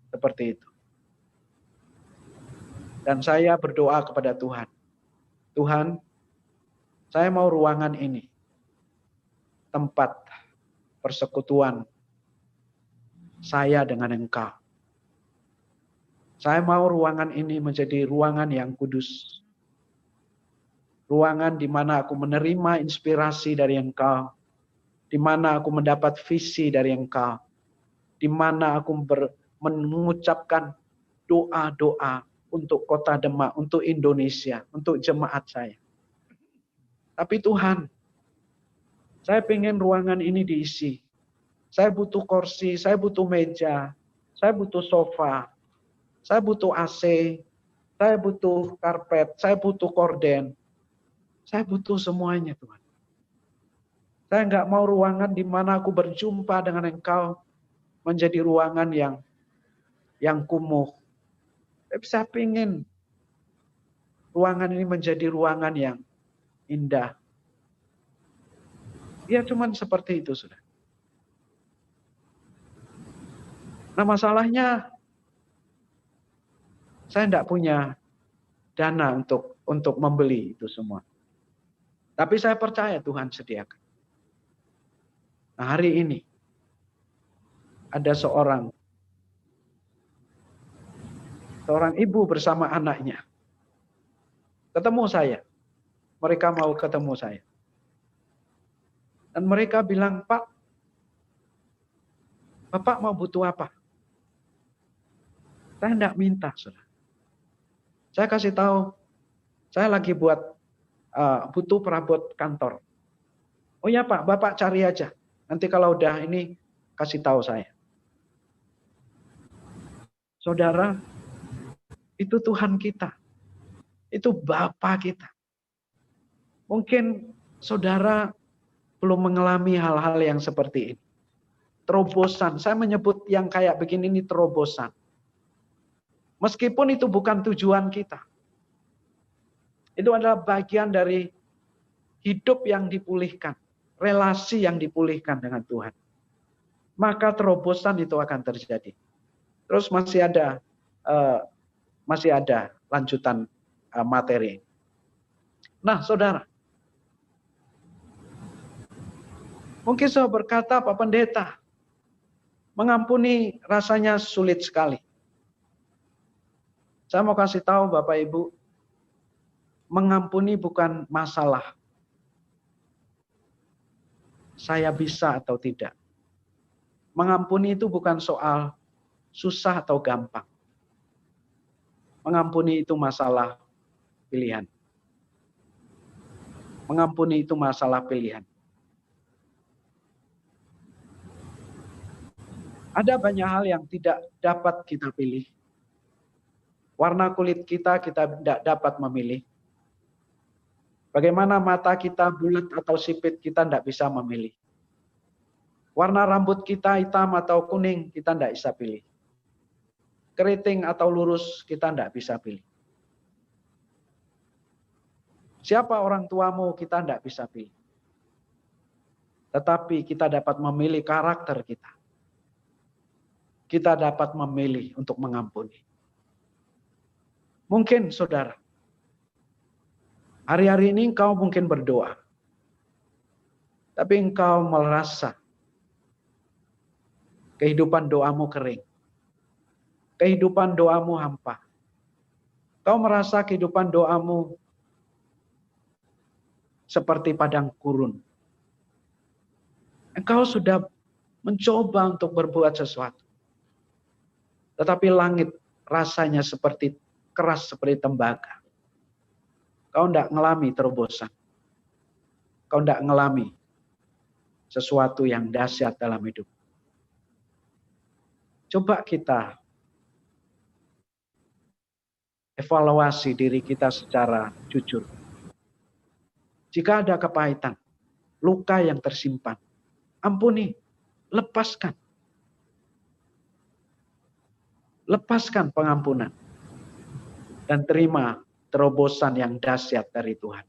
seperti itu. Dan saya berdoa kepada Tuhan. Tuhan, saya mau ruangan ini tempat persekutuan saya dengan Engkau. Saya mau ruangan ini menjadi ruangan yang kudus. Ruangan di mana aku menerima inspirasi dari Engkau, di mana aku mendapat visi dari Engkau, di mana aku mengucapkan doa-doa untuk Kota Demak, untuk Indonesia, untuk jemaat saya. Tapi Tuhan, saya pengen ruangan ini diisi. Saya butuh kursi, saya butuh meja, saya butuh sofa, saya butuh AC, saya butuh karpet, saya butuh korden. Saya butuh semuanya, Tuhan. Saya nggak mau ruangan di mana aku berjumpa dengan Engkau menjadi ruangan yang kumuh. Tapi saya ingin ruangan ini menjadi ruangan yang indah. Ya cuman seperti itu, sudah. Nah masalahnya, saya tidak punya dana untuk membeli itu semua. Tapi saya percaya Tuhan sediakan. Nah hari ini, ada seorang ibu bersama anaknya. Ketemu saya. Mereka mau ketemu saya. Dan mereka bilang, Pak, Bapak mau butuh apa? Saya tidak minta, saudara. Saya kasih tahu, saya lagi butuh perabot kantor. Oh ya Pak, Bapak cari aja. Nanti kalau udah ini, kasih tahu saya. Saudara, itu Tuhan kita. Itu Bapa kita. Mungkin saudara belum mengalami hal-hal yang seperti ini. Terobosan, saya menyebut yang kayak begini ini terobosan. Meskipun itu bukan tujuan kita. Itu adalah bagian dari hidup yang dipulihkan. Relasi yang dipulihkan dengan Tuhan. Maka terobosan itu akan terjadi. Terus masih ada lanjutan materi. Nah, saudara. Mungkin saya berkata, Pak Pendeta, mengampuni rasanya sulit sekali. Saya mau kasih tahu Bapak Ibu, mengampuni bukan masalah saya bisa atau tidak. Mengampuni itu bukan soal susah atau gampang. Mengampuni itu masalah pilihan. Mengampuni itu masalah pilihan. Ada banyak hal yang tidak dapat kita pilih. Warna kulit kita tidak dapat memilih. Bagaimana mata kita bulat atau sipit, kita tidak bisa memilih. Warna rambut kita hitam atau kuning, kita tidak bisa pilih. Keriting atau lurus, kita tidak bisa pilih. Siapa orang tuamu, kita tidak bisa pilih. Tetapi kita dapat memilih karakter kita. Kita dapat memilih untuk mengampuni. Mungkin saudara, Hari-hari ini engkau mungkin berdoa, tapi engkau merasa kehidupan doamu kering. Kehidupan doamu hampa. Kau merasa kehidupan doamu seperti padang gurun. Engkau sudah mencoba untuk berbuat sesuatu. Tetapi langit rasanya seperti keras seperti tembaga. Kau tidak ngelami terobosan. Kau tidak ngelami sesuatu yang dahsyat dalam hidup. Coba kita evaluasi diri kita secara jujur. Jika ada kepahitan, luka yang tersimpan, ampuni, lepaskan. Lepaskan pengampunan. Dan terima terobosan yang dahsyat dari Tuhan.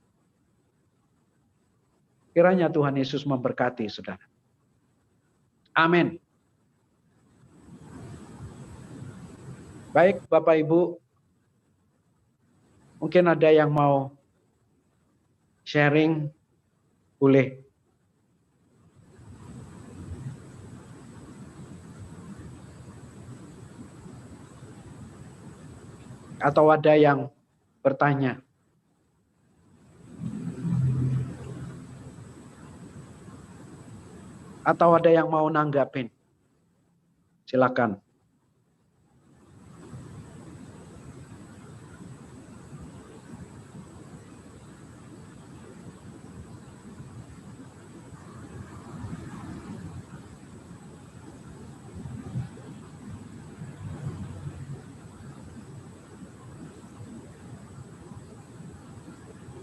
Kiranya Tuhan Yesus memberkati saudara. Amin. Baik Bapak Ibu, mungkin ada yang mau sharing, boleh. Atau ada yang bertanya. Atau ada yang mau nanggapin. Silakan.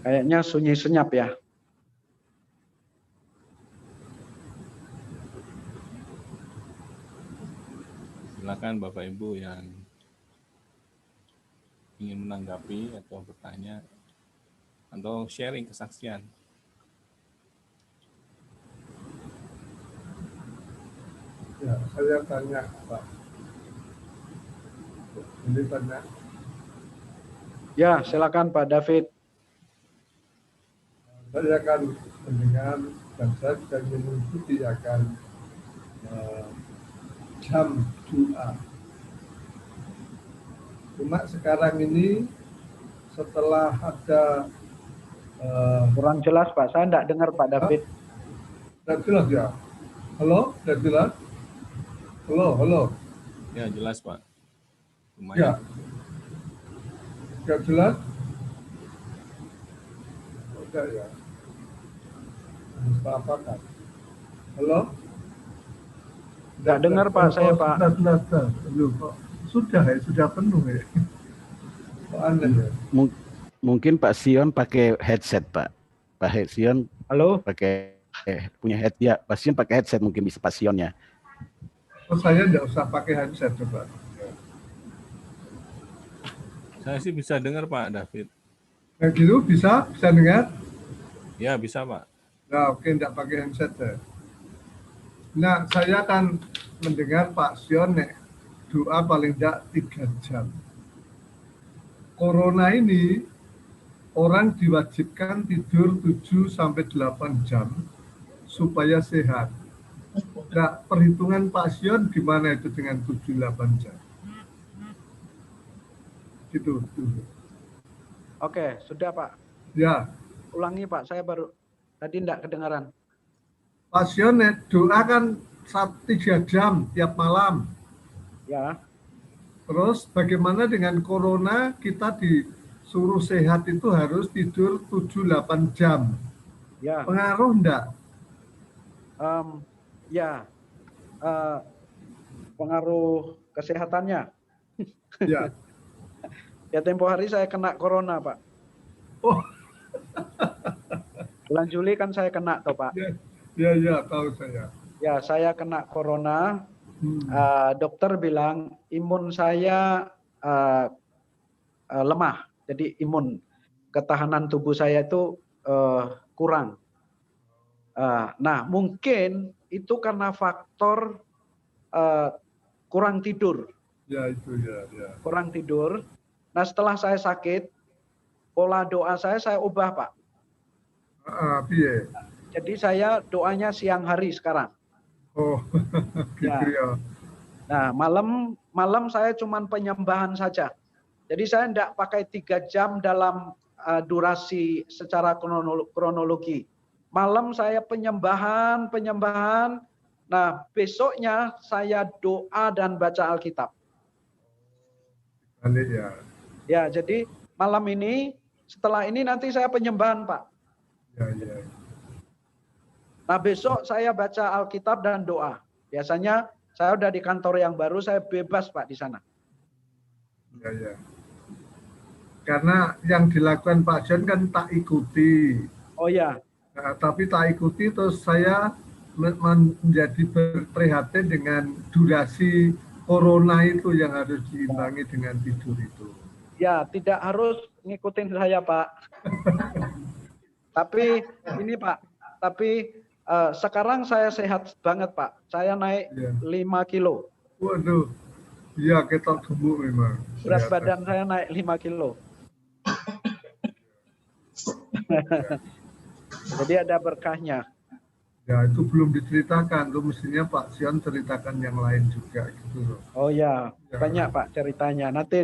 Kayaknya sunyi senyap ya. Silakan Bapak Ibu yang ingin menanggapi atau bertanya atau sharing kesaksian. Ya, saya tanya, Pak. Ini tanya. Ya, silakan Pak David. Saya akan mendengar dan saya sudah mengikuti akan jam doa. Cuma sekarang ini setelah ada Kurang jelas Pak, saya tidak dengar Pak David. sudah jelas ya? Halo, sudah jelas? Halo. Ya, jelas Pak. Ya, Lumayan. sudah jelas? Sudah ya. Apa kan? Halo? Tidak dengar Pak, saya Pak. Sudah penuh ya. Kok aneh ya? Mungkin Pak Sion pakai headset, Pak. Pak Sion Halo? pakai punya head ya. Pak Sion pakai headset mungkin bisa Pak Sion ya. Oh, saya tidak usah pakai headset coba. Saya sih bisa dengar Pak David. Yang gitu bisa dengar? Ya, bisa Pak. Nah, oke, tidak pakai headset ya. Nah, saya akan mendengar Pak Sion doa paling tidak 3 jam. Corona ini orang diwajibkan tidur 7-8 jam supaya sehat. Nah, perhitungan Pak Sion gimana itu dengan 7-8 jam? Gitu. Oke, sudah Pak. Ya, Ulangi Pak, saya baru tadi tidak kedengaran. Pak Sion doa kan 3 jam tiap malam. Ya, Terus bagaimana dengan corona kita disuruh sehat itu harus tidur 7-8 jam. ya, Pengaruh enggak? ya. Pengaruh kesehatannya. Ya. Ya tempo hari saya kena corona Pak. Oh, Bulan Juli kan saya kena toh Pak. ya, tahu saya. Ya, saya kena corona. Dokter bilang imun saya lemah. Jadi imun ketahanan tubuh saya itu kurang. Nah, mungkin itu karena faktor kurang tidur. Ya, itu ya. Kurang tidur. Nah, setelah saya sakit, pola doa saya ubah, Pak. Piye? Jadi saya doanya siang hari sekarang. Oh, gitu ya. Nah, malam saya cuman penyembahan saja. Jadi saya tidak pakai 3 jam dalam durasi secara kronologi. Malam saya penyembahan. Nah, besoknya saya doa dan baca Alkitab. Balik ya. Ya, jadi malam ini, setelah ini nanti saya penyembahan, Pak. Ya. Nah, besok saya baca Alkitab dan doa. Biasanya saya udah di kantor yang baru, saya bebas, Pak, di sana. Ya. Karena yang dilakukan Pak John kan tak ikuti. Oh ya. Nah, tapi tak ikuti terus saya menjadi prihatin dengan durasi corona itu yang harus diimbangi dengan tidur itu. Ya, tidak harus ngikutin saya, Pak. Tapi ini, Pak, sekarang saya sehat banget, Pak. Saya naik 5 kilo. Waduh, iya ketok gemuk memang. Berat badan saya naik 5 kilo. Jadi ada berkahnya. Ya, itu belum diceritakan. Itu mestinya Pak Sion ceritakan yang lain juga gitu loh. Oh ya, banyak Pak ceritanya. Nanti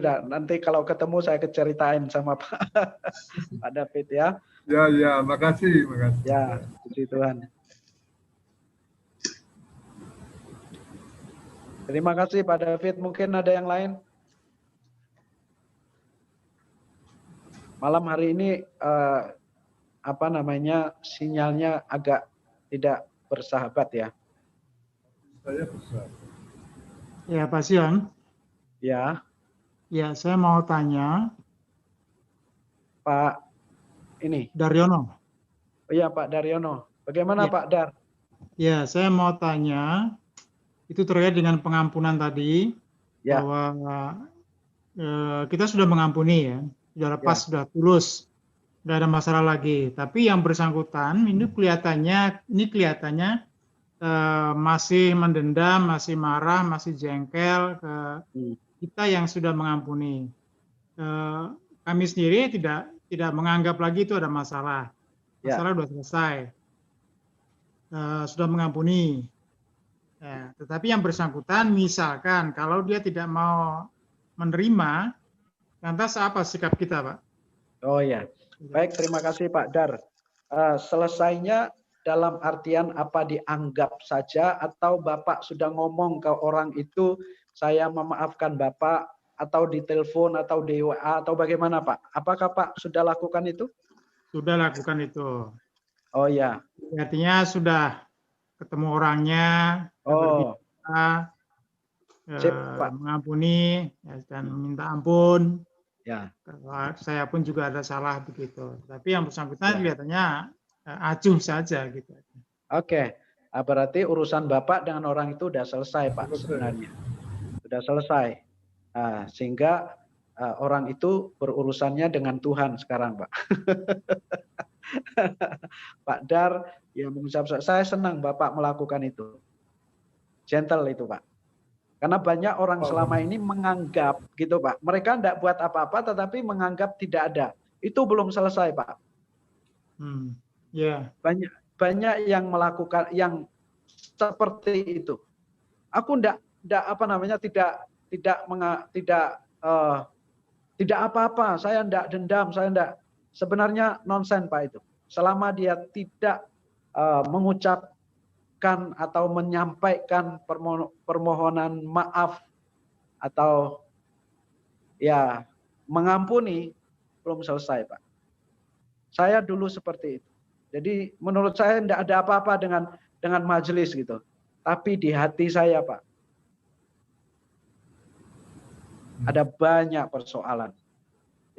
kalau ketemu saya keceritain sama Pak David ya. Ya, makasih. Ya, puji Tuhan. Terima kasih Pak David. Mungkin ada yang lain? Malam hari ini sinyalnya agak tidak bersahabat ya. Saya besar. Ya, Pak Sion. Ya. Ya, saya mau tanya. Pak ini. Daryono. Oh iya, Pak Daryono. Bagaimana Pak Dar? Ya, saya mau tanya. Itu terkait dengan pengampunan tadi. Ya. Bahwa kita sudah mengampuni ya. Sudah lepas, sudah tulus. Tidak ada masalah lagi. Tapi yang bersangkutan ini kelihatannya masih mendendam, masih marah, masih jengkel ke kita yang sudah mengampuni. Kami sendiri tidak menganggap lagi itu ada masalah. Masalah sudah selesai. Sudah mengampuni. Ya, tetapi yang bersangkutan misalkan kalau dia tidak mau menerima, lantas apa sikap kita, Pak? Oh ya. Baik, terima kasih Pak Dar. Selesainya dalam artian apa dianggap saja atau Bapak sudah ngomong ke orang itu, saya memaafkan Bapak, atau di telepon atau di WA atau bagaimana Pak? Apakah Pak sudah lakukan itu? Sudah lakukan itu. Oh ya. Artinya sudah ketemu orangnya, berbicara, mengampuni dan minta ampun. Ya. Saya pun juga ada salah begitu. Tapi yang bersangkutan kelihatannya acuh saja gitu. Oke. Berarti urusan Bapak dengan orang itu sudah selesai Pak sebenarnya. Sudah selesai. Sehingga orang itu berurusannya dengan Tuhan sekarang Pak. Pak Dar yang mengucap saya senang Bapak melakukan itu. Gentle itu Pak. Karena banyak orang selama ini menganggap gitu Pak. Mereka tidak buat apa-apa tetapi menganggap tidak ada. Itu belum selesai Pak. Banyak yang melakukan yang seperti itu. Aku tidak apa-apa. Saya tidak dendam. Sebenarnya nonsen Pak itu. Selama dia tidak mengucapkan atau menyampaikan permohonan maaf atau ya mengampuni, belum selesai Pak. Saya dulu seperti itu. Jadi menurut saya tidak ada apa-apa dengan majelis gitu. Tapi di hati saya Pak, ada banyak persoalan.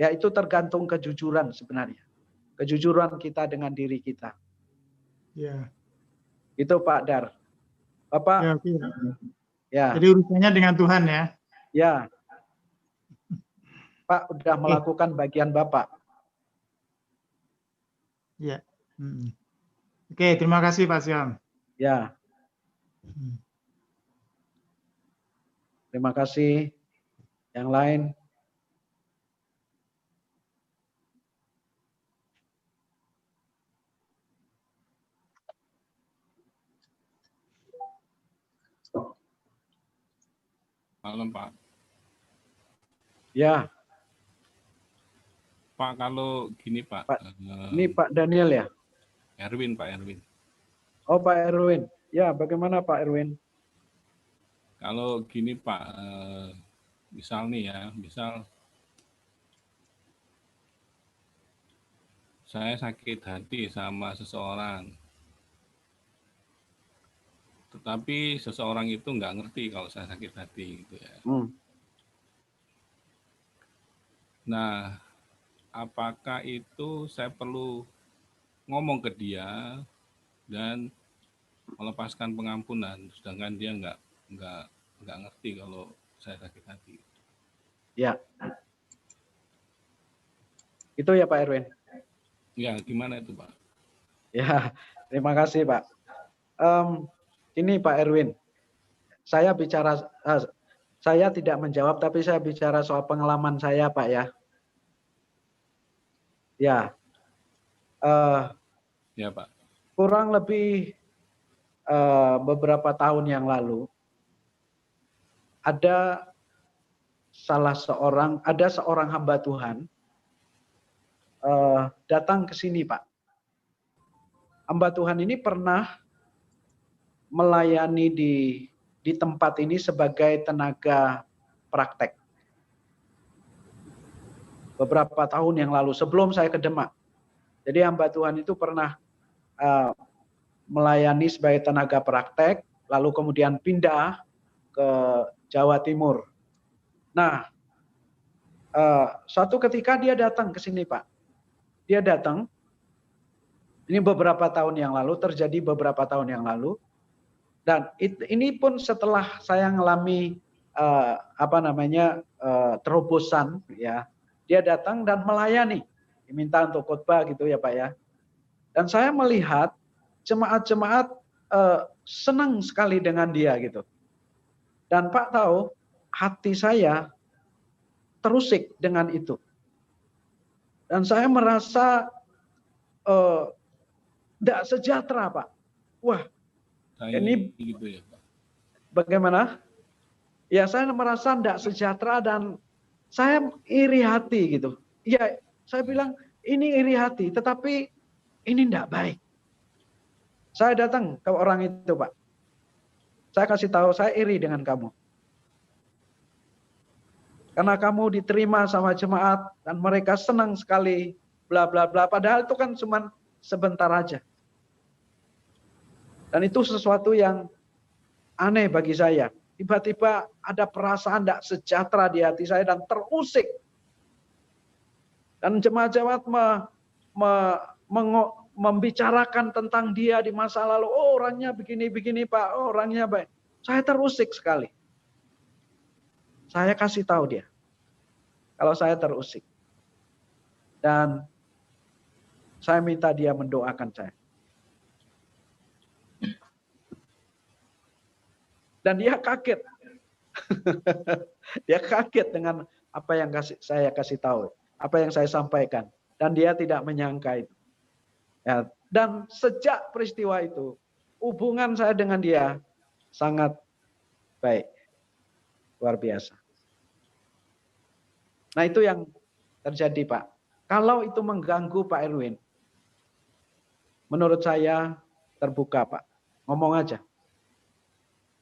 Ya itu tergantung kejujuran sebenarnya. Kejujuran kita dengan diri kita. Ya. Itu Pak Dar. Bapak. Ya. Jadi urusannya dengan Tuhan ya. Ya. Pak udah melakukan bagian Bapak. Ya. Oke, terima kasih Pak Sion. Ya. Terima kasih. Yang lain. Malam Pak. Ya, Pak, kalau gini Pak, Pak. Ini Pak Daniel ya? Erwin, Pak Erwin. Oh, Pak Erwin. Ya, bagaimana Pak Erwin? Kalau gini Pak, misal nih ya, misal saya sakit hati sama seseorang, tetapi seseorang itu nggak ngerti kalau saya sakit hati gitu ya. Nah, apakah itu saya perlu ngomong ke dia dan melepaskan pengampunan, sedangkan dia nggak ngerti kalau saya sakit hati? Ya, itu ya Pak Erwin. Ya, gimana itu Pak? Ya, terima kasih Pak. Ini Pak Erwin, saya tidak menjawab, tapi saya bicara soal pengalaman saya Pak ya. Ya, Ya Pak. kurang lebih beberapa tahun yang lalu, ada seorang hamba Tuhan datang ke sini Pak. Hamba Tuhan ini pernah melayani di tempat ini sebagai tenaga praktek. Beberapa tahun yang lalu, sebelum saya ke Demak. Jadi hamba Tuhan itu pernah melayani sebagai tenaga praktek, lalu kemudian pindah ke Jawa Timur. Nah, suatu ketika dia datang ke sini Pak. Dia datang, ini beberapa tahun yang lalu, terjadi beberapa tahun yang lalu, dan ini pun setelah saya ngalami terobosan, ya, dia datang dan melayani, diminta untuk khotbah gitu ya Pak ya. Dan saya melihat jemaat-jemaat senang sekali dengan dia gitu. Dan Pak tahu, hati saya terusik dengan itu. Dan saya merasa tidak sejahtera Pak. Wah, ini gitu ya Pak. Bagaimana? Ya, saya merasa tidak sejahtera dan saya iri hati gitu. Ya, saya bilang ini iri hati, tetapi ini tidak baik. Saya datang ke orang itu Pak. Saya kasih tahu, saya iri dengan kamu. Karena kamu diterima sama jemaat dan mereka senang sekali, bla bla bla. Padahal itu kan cuma sebentar aja. Dan itu sesuatu yang aneh bagi saya. Tiba-tiba ada perasaan tidak sejahtera di hati saya dan terusik. Dan jemaat-jemaat membicarakan tentang dia di masa lalu. Oh, orangnya begini-begini Pak, oh, orangnya baik. Saya terusik sekali. Saya kasih tahu dia, kalau saya terusik. Dan saya minta dia mendoakan saya. Dan dia kaget. Dia kaget dengan apa yang saya kasih tahu, apa yang saya sampaikan. Dan dia tidak menyangka itu. Ya, dan sejak peristiwa itu, hubungan saya dengan dia sangat baik. Luar biasa. Nah, itu yang terjadi Pak. Kalau itu mengganggu Pak Erwin, menurut saya terbuka Pak. Ngomong aja.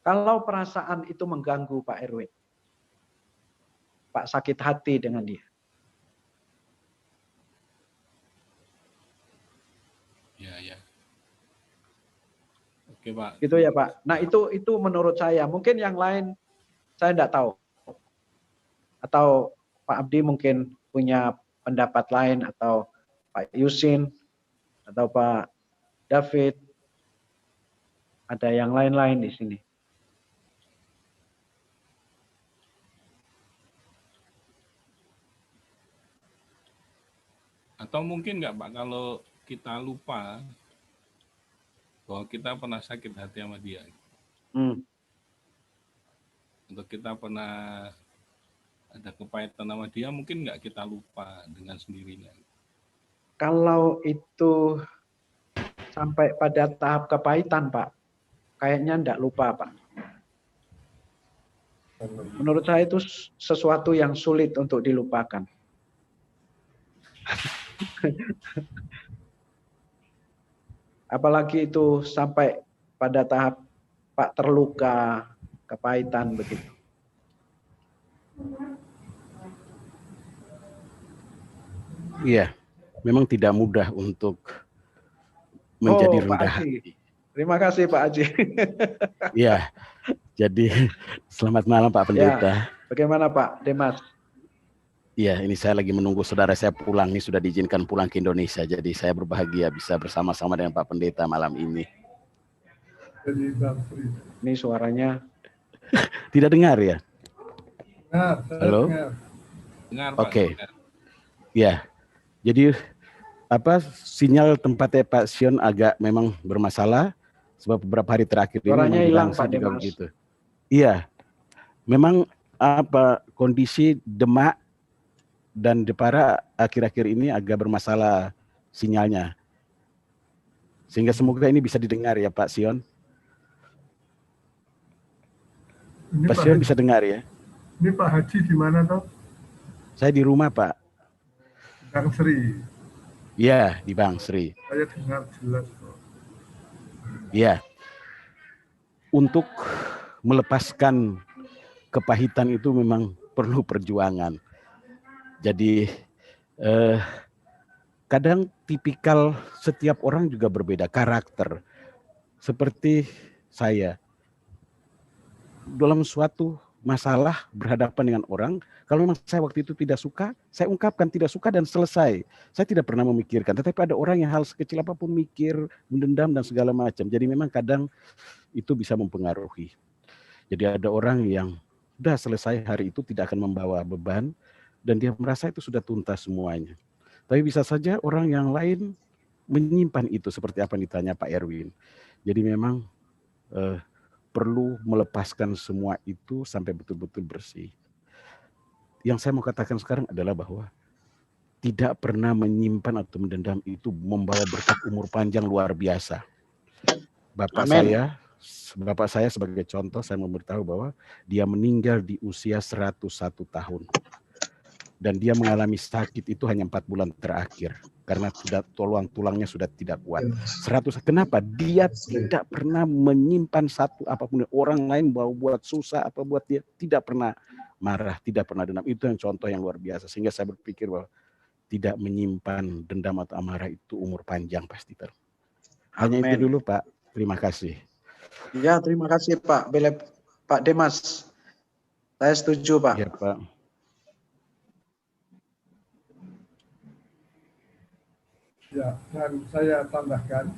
Kalau perasaan itu mengganggu Pak Erwin, Pak sakit hati dengan dia. Ya. Oke Pak. Gitu ya Pak. Nah itu menurut saya. Mungkin yang lain saya tidak tahu. Atau Pak Abdi mungkin punya pendapat lain, atau Pak Yusin, atau Pak David. Ada yang lain-lain di sini. Atau mungkin nggak Pak, kalau kita lupa bahwa kita pernah sakit hati sama dia. Untuk kita pernah ada kepahitan sama dia, mungkin nggak kita lupa dengan sendirinya. Kalau itu sampai pada tahap kepahitan Pak, kayaknya enggak lupa Pak. Menurut saya itu sesuatu yang sulit untuk dilupakan. Apalagi itu sampai pada tahap Pak terluka, kepahitan begitu. Iya, memang tidak mudah untuk menjadi rendah Pak Haji. hati. Terima kasih Pak Haji. Iya, jadi selamat malam Pak Pendeta. Ya, bagaimana Pak Demas? Iya, ini saya lagi menunggu saudara saya pulang. Ini sudah diizinkan pulang ke Indonesia. Jadi saya berbahagia bisa bersama-sama dengan Pak Pendeta malam ini. Ini suaranya tidak dengar ya? Halo? Dengar, Pak. Oke. Ya, jadi sinyal tempatnya Pak Sion agak memang bermasalah sebab beberapa hari terakhir ini suaranya hilang Pak juga Demas. begitu. Iya, memang kondisi Demak dan Jepara akhir-akhir ini agak bermasalah sinyalnya. Sehingga semoga ini bisa didengar ya Pak Sion. Ini Pak Sion bisa dengar ya? Ini Pak Haji di mana toh? Saya di rumah Pak. Bang Sri. Iya, di Bang Sri. Saya dengar jelas kok. Iya. Untuk melepaskan kepahitan itu memang perlu perjuangan. Jadi kadang tipikal setiap orang juga berbeda karakter. Seperti saya, dalam suatu masalah berhadapan dengan orang, kalau memang saya waktu itu tidak suka, saya ungkapkan tidak suka dan selesai. Saya tidak pernah memikirkan, tetapi ada orang yang hal sekecil apapun mikir, mendendam dan segala macam. Jadi memang kadang itu bisa mempengaruhi. Jadi ada orang yang sudah selesai hari itu tidak akan membawa beban, dan dia merasa itu sudah tuntas semuanya. Tapi bisa saja orang yang lain menyimpan itu seperti apa yang ditanya Pak Erwin. Jadi memang perlu melepaskan semua itu sampai betul-betul bersih. Yang saya mau katakan sekarang adalah bahwa tidak pernah menyimpan atau mendendam itu membawa berkat umur panjang luar biasa. Bapak saya sebagai contoh, saya memberitahu bahwa dia meninggal di usia 101 tahun. Dan dia mengalami sakit itu hanya 4 bulan terakhir. Karena tulangnya sudah tidak kuat. 100. Kenapa? Dia tidak pernah menyimpan satu apapun. Orang lain buat susah apa buat dia. Tidak pernah marah, tidak pernah dendam. Itu yang contoh yang luar biasa. Sehingga saya berpikir bahwa tidak menyimpan dendam atau amarah itu umur panjang pasti. Hanya itu dulu Pak. Terima kasih. Ya, terima kasih Pak Demas. Saya setuju Pak. Ya Pak. Ya, dan saya tambahkan,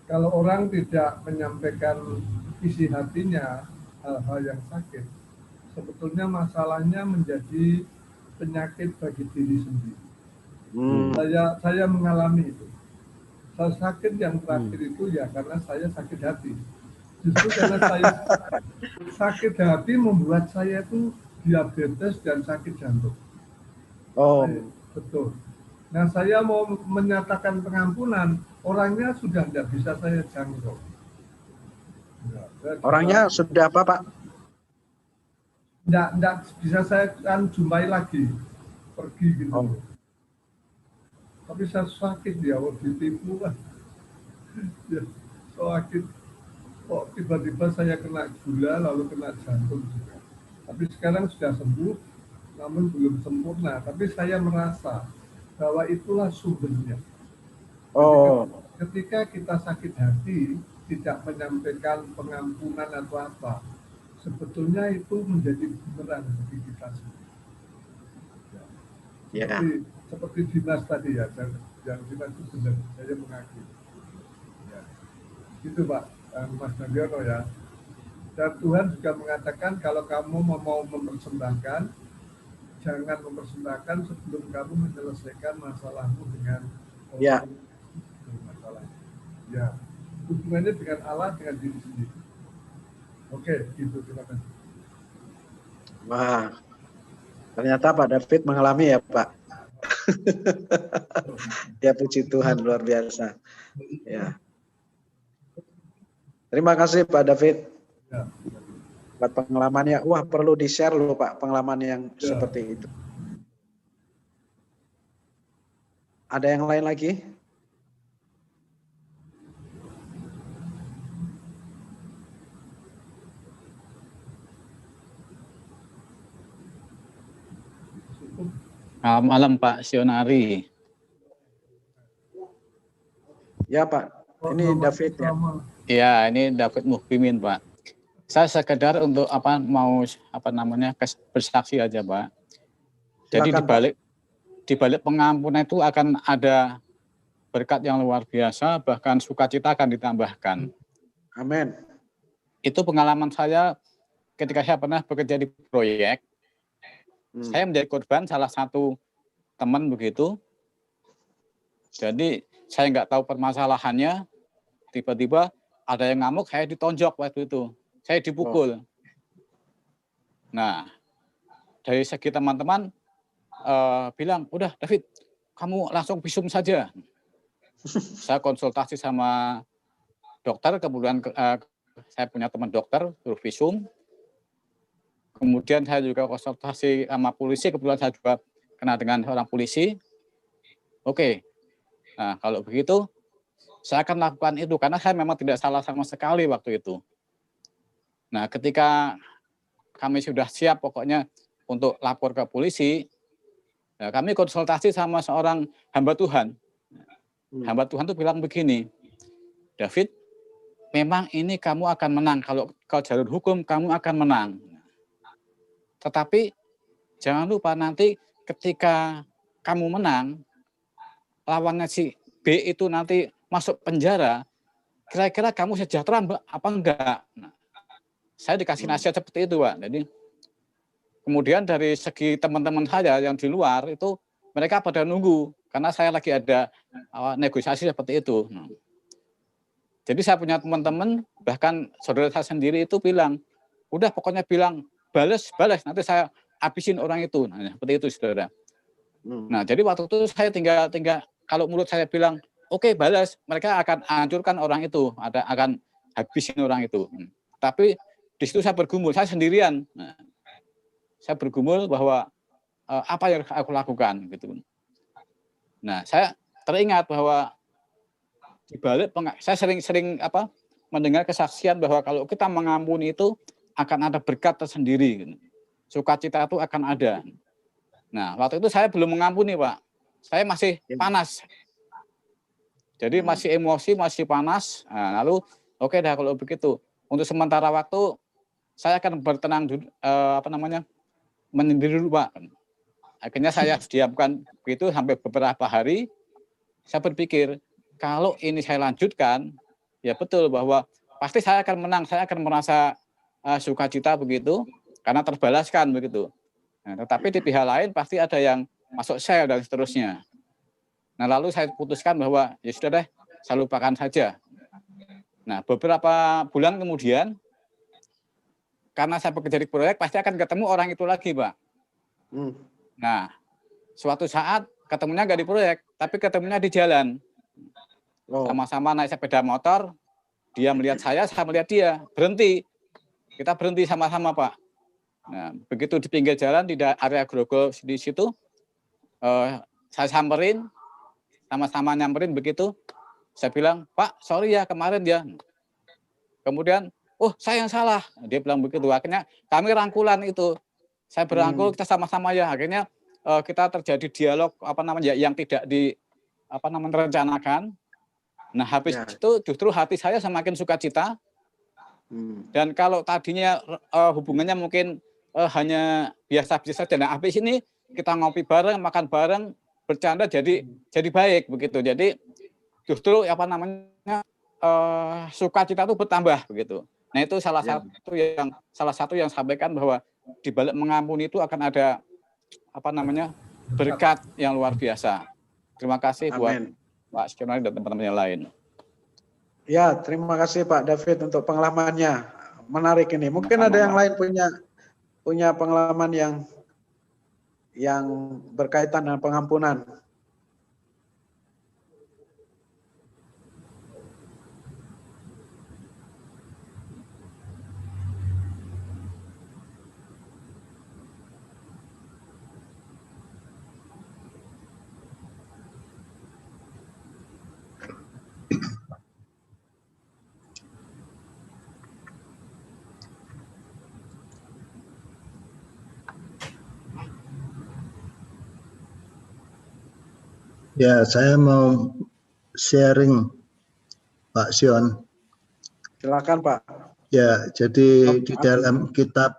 kalau orang tidak menyampaikan isi hatinya hal-hal yang sakit, sebetulnya masalahnya menjadi penyakit bagi diri sendiri. Saya mengalami itu. Saya sakit yang terakhir itu ya karena saya sakit hati. Justru karena saya sakit hati membuat saya itu diabetes dan sakit jantung. Oh, betul. Nah, saya mau menyatakan pengampunan, orangnya sudah tidak bisa saya jangkau. Orangnya sudah apa Pak? Tidak bisa saya jumpai lagi, pergi gitu. Oh. Tapi saya sakit ya, ditipu lah. Ya, sakit. Kok tiba-tiba saya kena gula, lalu kena jantung juga. Tapi sekarang sudah sembuh, namun belum sempurna. Tapi saya merasa bahwa itulah sumbernya. Oh. Ketika kita sakit hati, tidak menyampaikan pengampunan atau apa, sebetulnya itu menjadi bumerang bagi kita sendiri. Ya. Seperti Dimas tadi ya, yang Dimas itu benar, saya mengaku. Ya. Itu Pak, Mas Nagiono ya. Dan Tuhan juga mengatakan kalau kamu mau mempersembahkan, jangan mempersembahkan sebelum kamu menyelesaikan masalahmu dengan Ya. masalah. Ya, hubungannya dengan Allah, dengan diri sendiri. Oke, gitu. Terima kasih. Wah, ternyata Pak David mengalami ya Pak. Ya puji Tuhan luar biasa. Ya. Terima kasih Pak David. Ya. buat pengalamannya. Wah, perlu di-share loh Pak, pengalaman yang seperti itu. Ada yang lain lagi? Malam Pak Sionari. Ya Pak, ini David ya. Ya, ini David Muhbimin Pak. Saya sekedar untuk bersaksi aja Pak. Jadi Silakan, di balik pengampunan itu akan ada berkat yang luar biasa, bahkan sukacita akan ditambahkan. Amin. Itu pengalaman saya ketika saya pernah bekerja di proyek. Saya menjadi korban salah satu teman begitu. Jadi saya nggak tahu permasalahannya, tiba-tiba ada yang ngamuk, saya ditonjok waktu itu. Saya dipukul. Nah, dari segi teman-teman bilang, udah David, kamu langsung visum saja. Saya konsultasi sama dokter, kemudian saya punya teman dokter, suruh visum. Kemudian saya juga konsultasi sama polisi, kebetulan saya juga kenal dengan orang polisi. Oke, nah kalau begitu saya akan lakukan itu, karena saya memang tidak salah sama sekali waktu itu. Nah ketika kami sudah siap pokoknya untuk lapor ke polisi, nah, kami konsultasi sama seorang hamba Tuhan. Hamba Tuhan itu bilang begini, David, memang ini kamu akan menang, kalau kau jalur hukum kamu akan menang. Tetapi jangan lupa nanti ketika kamu menang, lawannya si B itu nanti masuk penjara, kira-kira kamu sejahtera apa enggak? Nah, saya dikasih nasihat seperti itu, Pak. Jadi kemudian dari segi teman-teman saya yang di luar itu mereka pada nunggu karena saya lagi ada negosiasi seperti itu. Nah, jadi saya punya teman-teman, bahkan saudara saya sendiri itu bilang, udah pokoknya bilang balas, nanti saya habisin orang itu. Nah, seperti itu, saudara. Nah, jadi waktu itu saya tinggal kalau mulut saya bilang, oke, balas, mereka akan hancurkan orang itu, akan habisin orang itu. Tapi di situ saya bergumul, saya sendirian. Nah, saya bergumul bahwa apa yang aku lakukan gitu. Nah, saya teringat bahwa di balik saya sering mendengar kesaksian bahwa kalau kita mengampuni itu akan ada berkat tersendiri. Gitu. Sukacita itu akan ada. Nah, waktu itu saya belum mengampuni, Pak. Saya masih panas. Jadi masih emosi, masih panas. Nah, lalu oke dah kalau begitu. Untuk sementara waktu saya akan bertenang menyendiri dulu, Pak. Akhirnya saya diamkan begitu sampai beberapa hari. Saya berpikir kalau ini saya lanjutkan, ya betul bahwa pasti saya akan menang, saya akan merasa sukacita begitu karena terbalaskan begitu. Nah, tetapi di pihak lain pasti ada yang masuk sel dan seterusnya. Nah, lalu saya putuskan bahwa ya sudah deh, saya lupakan saja. Nah, beberapa bulan kemudian, karena saya bekerja di proyek, pasti akan ketemu orang itu lagi, Pak. Nah, suatu saat ketemunya nggak di proyek, tapi ketemunya di jalan. Sama-sama naik sepeda motor, dia melihat saya melihat dia, berhenti. Kita berhenti sama-sama, Pak. Nah, begitu di pinggir jalan, di area Grogol di situ, saya samperin, sama-sama nyamperin begitu. Saya bilang, Pak, sorry ya kemarin ya. Kemudian, oh saya yang salah. Dia bilang begitu. Akhirnya kami rangkulan itu. Saya berangkul, kita sama-sama ya. Akhirnya kita terjadi dialog yang tidak direncanakan. Nah, habis itu justru hati saya semakin sukacita. Dan kalau tadinya hubungannya mungkin hanya biasa-biasa saja. Nah, habis ini kita ngopi bareng, makan bareng, bercanda jadi baik begitu. Jadi justru sukacita itu bertambah begitu. Nah, itu salah satu yang sampaikan bahwa di balik mengampuni itu akan ada berkat yang luar biasa. Terima kasih buat Pak Sionari dan teman-teman yang lain. Ya, terima kasih Pak David untuk pengalamannya. Menarik ini. Mungkin ada yang lain punya pengalaman yang berkaitan dengan pengampunan. Ya, saya mau sharing Pak Sion. Silakan Pak. Ya, jadi di dalam kitab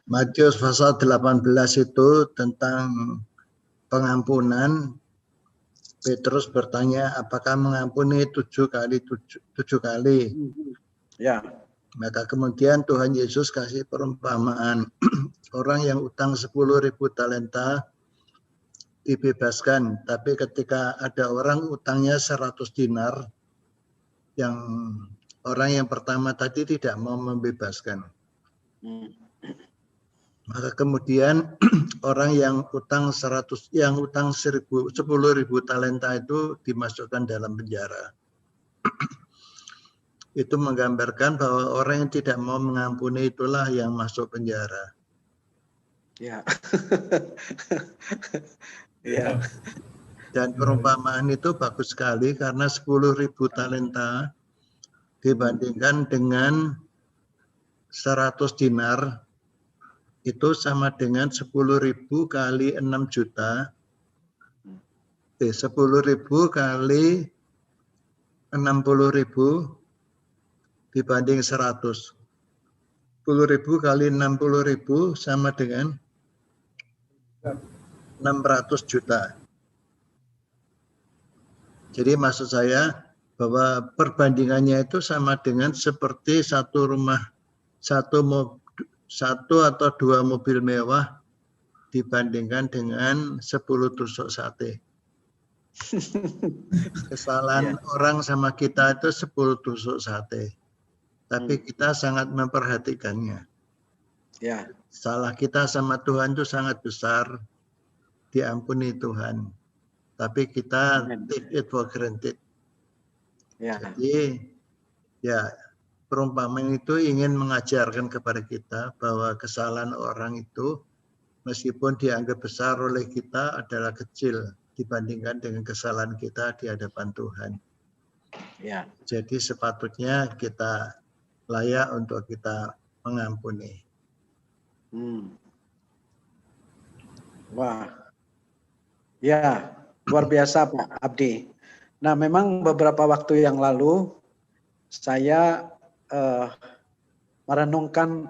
Matius pasal 18 itu tentang pengampunan, Petrus bertanya, apakah mengampuni 7 kali? Ya. Maka kemudian Tuhan Yesus kasih perumpamaan. Orang yang utang 10.000 talenta dibebaskan, tapi ketika ada orang utangnya 100 dinar, yang orang yang pertama tadi tidak mau membebaskan. Maka kemudian orang yang utang 10.000 talenta itu dimasukkan dalam penjara. Itu menggambarkan bahwa orang yang tidak mau mengampuni itulah yang masuk penjara. Ya. Ya. Dan perumpamaan itu bagus sekali karena 10.000 talenta dibandingkan dengan 100 dinar itu sama dengan 10.000 kali 6 juta. 10.000 kali 60.000 dibanding 100. 10.000 kali 60.000 sama dengan 600 juta. Jadi maksud saya bahwa perbandingannya itu sama dengan seperti satu atau 2 mobil mewah dibandingkan dengan 10 tusuk sate. Kesalahan orang sama kita itu 10 tusuk sate. Tapi kita sangat memperhatikannya. Ya. Salah kita sama Tuhan itu sangat besar, diampuni Tuhan. Tapi kita take it for granted. Ya. Jadi ya perumpamaan itu ingin mengajarkan kepada kita bahwa kesalahan orang itu meskipun dianggap besar oleh kita adalah kecil dibandingkan dengan kesalahan kita di hadapan Tuhan. Ya. Jadi sepatutnya kita layak untuk kita mengampuni. Wah, ya luar biasa Pak Abdi. Nah memang beberapa waktu yang lalu saya merenungkan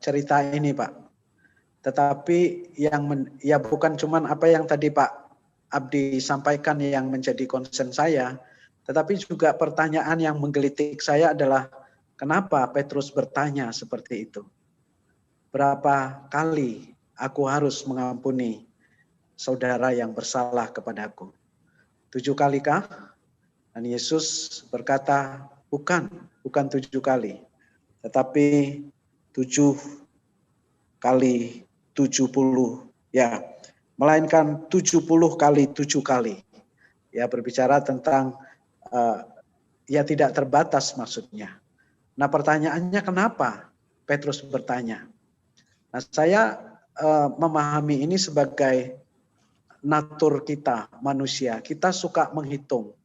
cerita ini Pak. Tetapi ya bukan cuman apa yang tadi Pak Abdi sampaikan yang menjadi concern saya, tetapi juga pertanyaan yang menggelitik saya adalah kenapa Petrus bertanya seperti itu? Berapa kali aku harus mengampuni saudara yang bersalah kepadaku? 7 kalikah? Dan Yesus berkata, bukan 7 kali, tetapi 7 kali 70, ya, melainkan 70 kali 7 kali. Ya, berbicara tentang ya tidak terbatas maksudnya. Nah, pertanyaannya kenapa Petrus bertanya? Nah, saya memahami ini sebagai natur kita manusia. Kita suka menghitung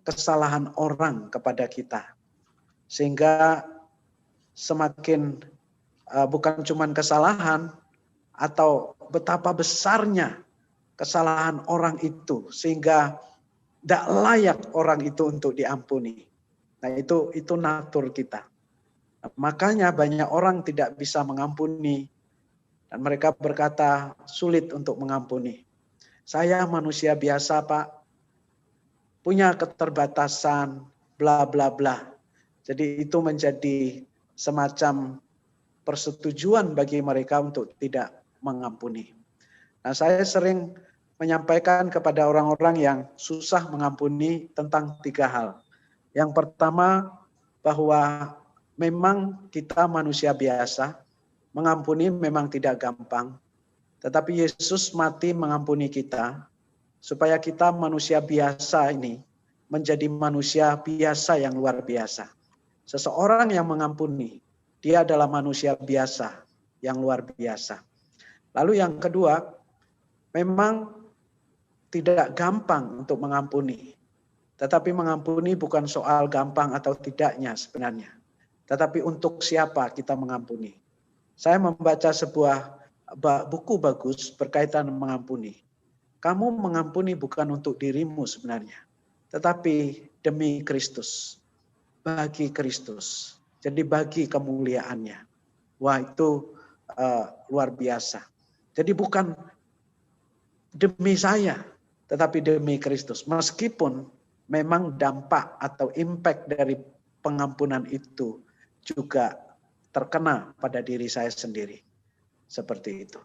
kesalahan orang kepada kita. Sehingga semakin bukan cuma kesalahan atau betapa besarnya kesalahan orang itu sehingga tidak layak orang itu untuk diampuni. Nah, itu natur kita. Makanya banyak orang tidak bisa mengampuni dan mereka berkata sulit untuk mengampuni. Saya manusia biasa Pak, punya keterbatasan, bla bla bla. Jadi itu menjadi semacam persetujuan bagi mereka untuk tidak mengampuni. Nah, saya sering menyampaikan kepada orang-orang yang susah mengampuni tentang 3 hal. Yang pertama, bahwa memang kita manusia biasa, mengampuni memang tidak gampang. Tetapi Yesus mati mengampuni kita, supaya kita manusia biasa ini menjadi manusia biasa yang luar biasa. Seseorang yang mengampuni, dia adalah manusia biasa yang luar biasa. Lalu yang kedua, memang tidak gampang untuk mengampuni. Tetapi mengampuni bukan soal gampang atau tidaknya sebenarnya. Tetapi untuk siapa kita mengampuni. Saya membaca sebuah buku bagus berkaitan mengampuni. kamu mengampuni bukan untuk dirimu sebenarnya, tetapi demi Kristus, bagi Kristus. Jadi bagi kemuliaannya. Wah, itu luar biasa. Jadi bukan demi saya, tetapi demi Kristus. Meskipun memang dampak atau impact dari pengampunan itu juga terkena pada diri saya sendiri. Seperti itu.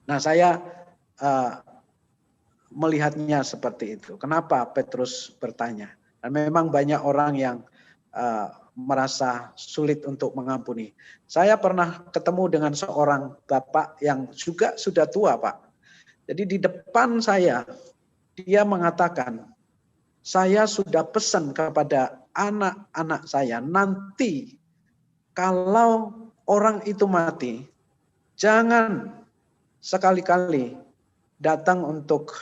Nah, saya melihatnya seperti itu. Kenapa Petrus bertanya? Dan memang banyak orang yang merasa sulit untuk mengampuni. Saya pernah ketemu dengan seorang bapak yang juga sudah tua, Pak. Jadi di depan saya, dia mengatakan, saya sudah pesan kepada anak-anak saya, nanti kalau orang itu mati, jangan sekali-kali datang untuk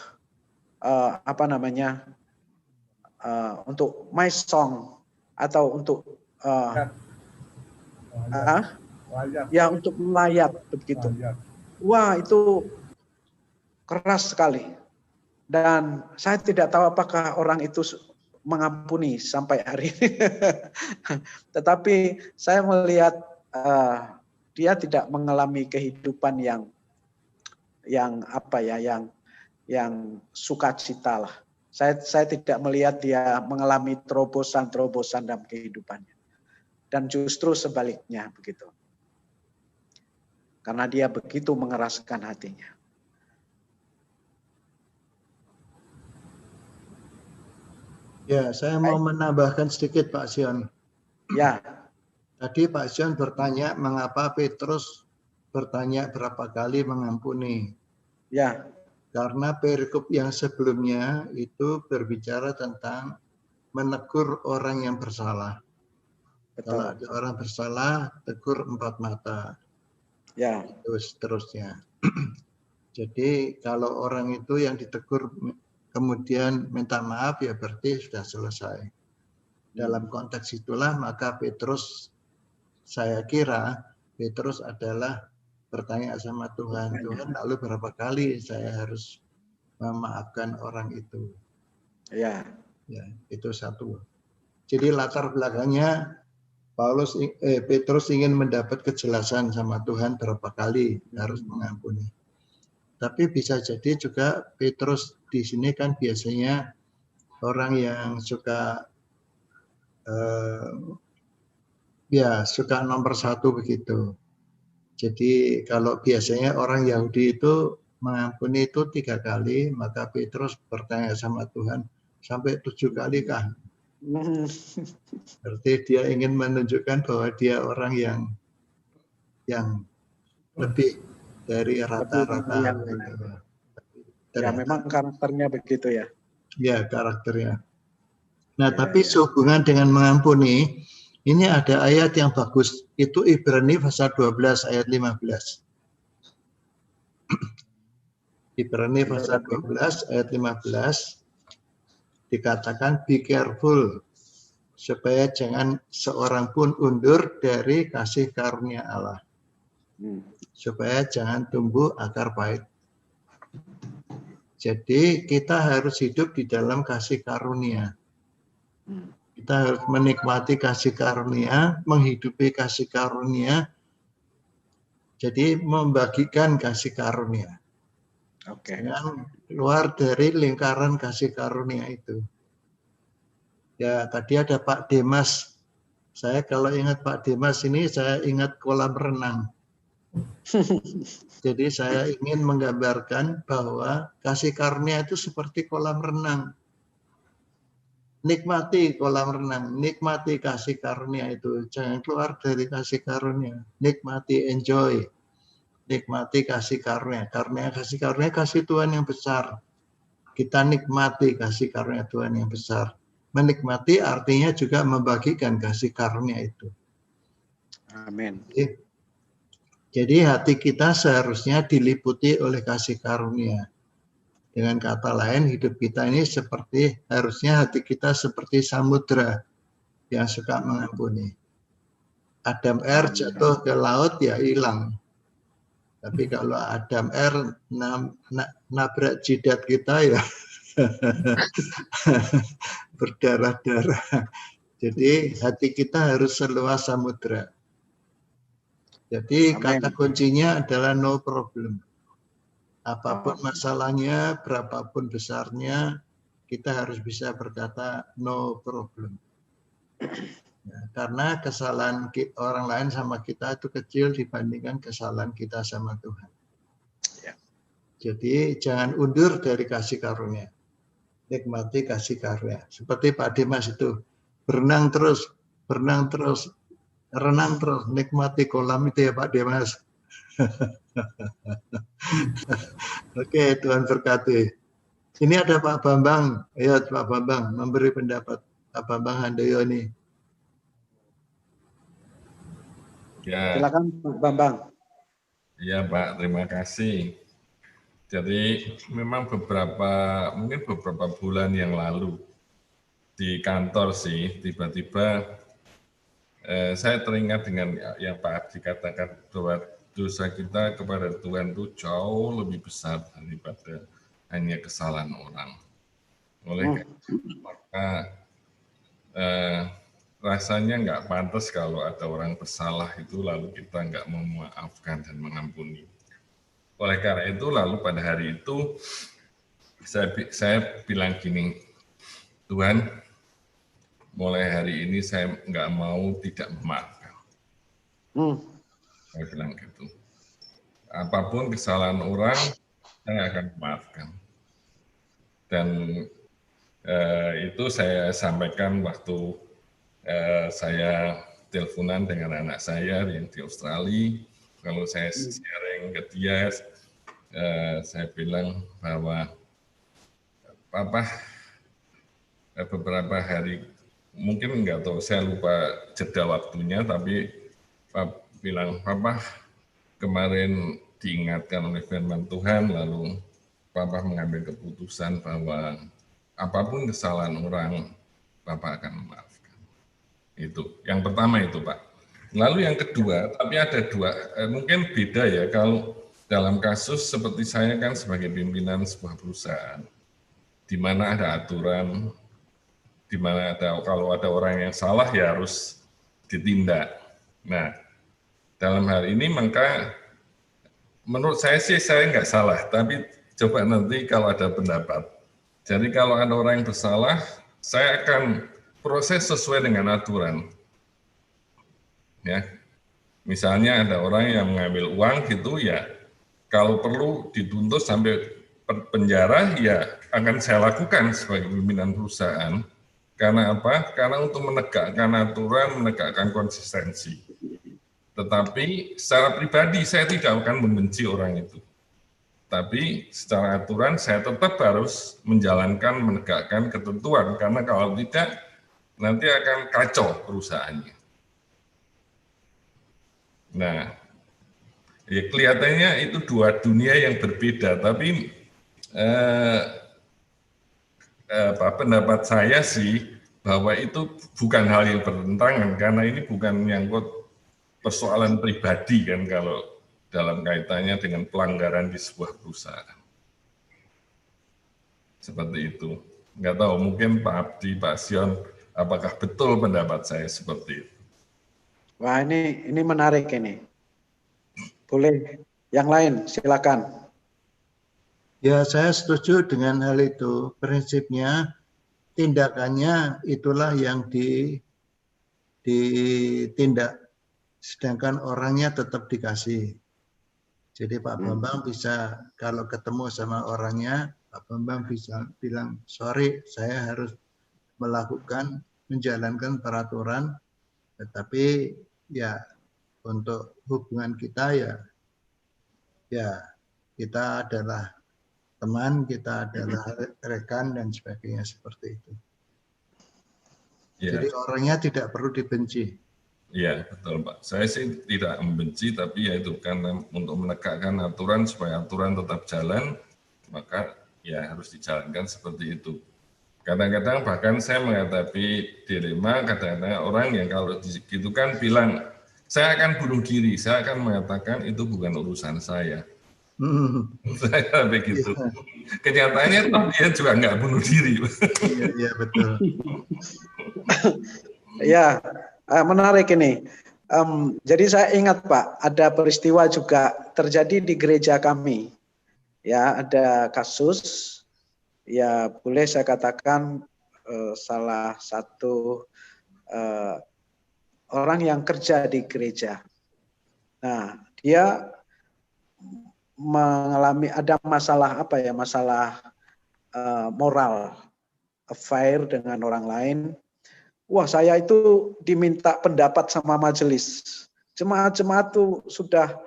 untuk my song atau untuk untuk melayat begitu. Wah, itu keras sekali. Dan saya tidak tahu apakah orang itu mengampuni sampai hari ini. Tetapi saya melihat dia tidak mengalami kehidupan yang sukacita lah. Saya tidak melihat dia mengalami terobosan-terobosan dalam kehidupannya. Dan justru sebaliknya begitu. Karena dia begitu mengeraskan hatinya. Ya, saya mau menambahkan sedikit Pak Sion. Ya. Tadi Pak Sion bertanya mengapa Petrus bertanya berapa kali mengampuni. Ya. Karena perikop yang sebelumnya itu berbicara tentang menegur orang yang bersalah. Betul. Kalau ada orang bersalah, tegur 4 mata. Ya. Terus seterusnya. Jadi kalau orang itu yang ditegur kemudian minta maaf, ya berarti sudah selesai. Dalam konteks itulah maka Petrus, saya kira Petrus adalah bertanya sama Tuhan, Tuhan lalu berapa kali saya harus memaafkan orang itu? Ya, itu satu. Jadi latar belakangnya Petrus ingin mendapat kejelasan sama Tuhan berapa kali harus mengampuni. Tapi bisa jadi juga Petrus di sini kan biasanya orang yang suka suka nomor 1 begitu. Jadi kalau biasanya orang Yahudi itu mengampuni itu 3 kali, maka Petrus bertanya sama Tuhan, sampai 7 kali kah? Berarti dia ingin menunjukkan bahwa dia orang yang lebih dari rata-rata. Ya, memang karakternya begitu ya. Ya, karakternya. Nah, tapi sehubungan dengan mengampuni, ini ada ayat yang bagus. Itu Ibrani pasal 12 ayat 15. Ibrani pasal 12 ayat 15 dikatakan be careful supaya jangan seorang pun undur dari kasih karunia Allah. Supaya jangan tumbuh akar pahit. Jadi kita harus hidup di dalam kasih karunia. Kita harus menikmati kasih karunia, menghidupi kasih karunia. Jadi membagikan kasih karunia. Jangan keluar dari lingkaran kasih karunia itu. Ya, tadi ada Pak Demas. Saya kalau ingat Pak Demas ini, saya ingat kolam renang. Jadi saya ingin menggambarkan bahwa kasih karunia itu seperti kolam renang. Nikmati kolam renang, nikmati kasih karunia itu. Jangan keluar dari kasih karunia. Nikmati, enjoy. Nikmati kasih karunia. Karena kasih karunia kasih Tuhan yang besar. Kita nikmati kasih karunia Tuhan yang besar. Menikmati artinya juga membagikan kasih karunia itu. Amin. Jadi hati kita seharusnya diliputi oleh kasih karunia. Dengan kata lain, hidup kita ini harusnya hati kita seperti samudra yang suka mengampuni. Adam air jatuh ke laut, ya hilang. Tapi kalau Adam R nabrak jidat kita ya berdarah-darah. Jadi hati kita harus seluas samudra. Jadi kata kuncinya adalah no problem. Apapun masalahnya, berapapun besarnya, kita harus bisa berkata no problem. Ya, karena kesalahan orang lain sama kita itu kecil dibandingkan kesalahan kita sama Tuhan. Ya. Jadi jangan undur dari kasih karunia. Nikmati kasih karunia. Seperti Pak Dimas itu, berenang terus, renang terus, nikmati kolam itu ya Pak Dimas. Oke, Tuhan berkati. Ini ada Pak Bambang. Ya, Pak Bambang memberi pendapat. Pak Bambang Handoyo ini. Ya. Silakan Pak Bambang. Iya Pak, terima kasih. Jadi memang mungkin beberapa bulan yang lalu di kantor sih tiba-tiba saya teringat dengan yang Pak Abdi katakan bahwa dosa kita kepada Tuhan itu jauh lebih besar daripada hanya kesalahan orang. Oleh maka rasanya nggak pantas kalau ada orang bersalah itu lalu kita nggak memaafkan dan mengampuni. Oleh karena itu lalu pada hari itu saya bilang gini, Tuhan, mulai hari ini saya nggak mau tidak memaafkan. Saya bilang gitu. Apapun kesalahan orang, saya akan memaafkan. Dan itu saya sampaikan waktu saya teleponan dengan anak saya yang di Australia. Kalau saya sharing ke dia, saya bilang bahwa Papa beberapa hari, mungkin nggak tahu, saya lupa jeda waktunya, tapi Papa bilang, Papa kemarin diingatkan oleh firman Tuhan, lalu Papa mengambil keputusan bahwa apapun kesalahan orang, Papa akan memaafkan. Itu yang pertama itu Pak. Lalu yang kedua, tapi ada dua, mungkin beda ya kalau dalam kasus seperti saya kan sebagai pimpinan sebuah perusahaan, di mana ada aturan, di mana kalau ada orang yang salah ya harus ditindak. Nah, dalam hal ini maka menurut saya sih saya nggak salah, tapi coba nanti kalau ada pendapat. Jadi kalau ada orang yang bersalah, saya akan proses sesuai dengan aturan. Ya, misalnya ada orang yang mengambil uang gitu ya, kalau perlu dituntut sampai penjara ya akan saya lakukan sebagai pimpinan perusahaan. Karena apa? Karena untuk menegakkan aturan, menegakkan konsistensi. Tetapi secara pribadi saya tidak akan membenci orang itu. Tapi secara aturan saya tetap harus menjalankan, menegakkan ketentuan. Karena kalau tidak, nanti akan kacau perusahaannya. Nah, ya kelihatannya itu dua dunia yang berbeda, tapi pendapat saya sih bahwa itu bukan hal yang bertentangan, karena ini bukan menyangkut persoalan pribadi kan kalau dalam kaitannya dengan pelanggaran di sebuah perusahaan. Seperti itu. Nggak tahu, mungkin Pak Abdi, Pak Sion, apakah betul pendapat saya seperti itu? Wah, ini menarik ini. Boleh yang lain, silakan. Ya, saya setuju dengan hal itu. Prinsipnya, tindakannya itulah yang ditindak. Sedangkan orangnya tetap dikasih. Jadi Pak Bambang bisa, kalau ketemu sama orangnya, Pak Bambang bisa bilang, sorry, saya harus menjalankan peraturan, tetapi ya untuk hubungan kita ya kita adalah teman, kita adalah rekan dan sebagainya seperti itu. Ya. Jadi orangnya tidak perlu dibenci. Iya betul Pak. Saya sih tidak membenci, tapi ya itu karena untuk menegakkan aturan supaya aturan tetap jalan, maka ya harus dijalankan seperti itu. Kadang-kadang bahkan saya menghadapi dilema, kadang-kadang orang yang kalau gitu kan bilang, saya akan bunuh diri, saya akan mengatakan itu bukan urusan saya. Saya begitu. Kenyataannya dia juga nggak bunuh diri. Iya betul. Ya, menarik ini. Jadi saya ingat Pak, ada peristiwa juga terjadi di gereja kami. Ya, ada kasus, ya boleh saya katakan salah satu orang yang kerja di gereja. Nah, dia mengalami ada masalah apa ya, masalah moral, affair dengan orang lain. Wah, saya itu diminta pendapat sama majelis. Jemaat-jemaat tuh sudah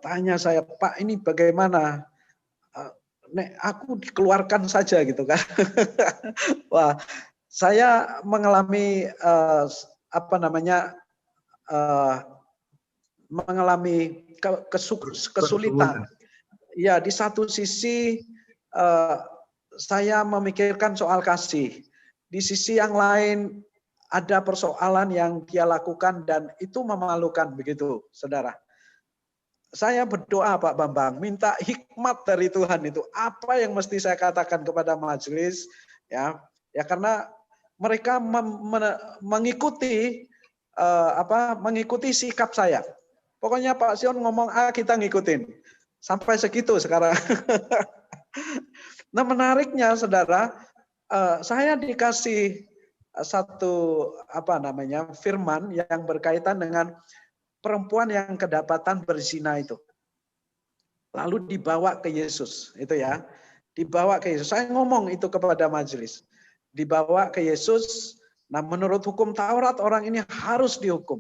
tanya saya, Pak ini bagaimana? Nek aku dikeluarkan saja gitu kan. Wah, saya mengalami mengalami kesulitan. Ya, di satu sisi saya memikirkan soal kasih. Di sisi yang lain ada persoalan yang dia lakukan dan itu memalukan begitu, saudara. Saya berdoa Pak Bambang, minta hikmat dari Tuhan itu. Apa yang mesti saya katakan kepada majelis, ya karena mereka mengikuti mengikuti sikap saya. Pokoknya Pak Sion ngomong A, kita ngikutin. Sampai segitu sekarang. Nah, menariknya saudara, saya dikasih satu firman yang berkaitan dengan perempuan yang kedapatan berzina itu. Lalu dibawa ke Yesus, itu ya. Dibawa ke Yesus. Saya ngomong itu kepada majelis. Dibawa ke Yesus. Nah, menurut hukum Taurat orang ini harus dihukum.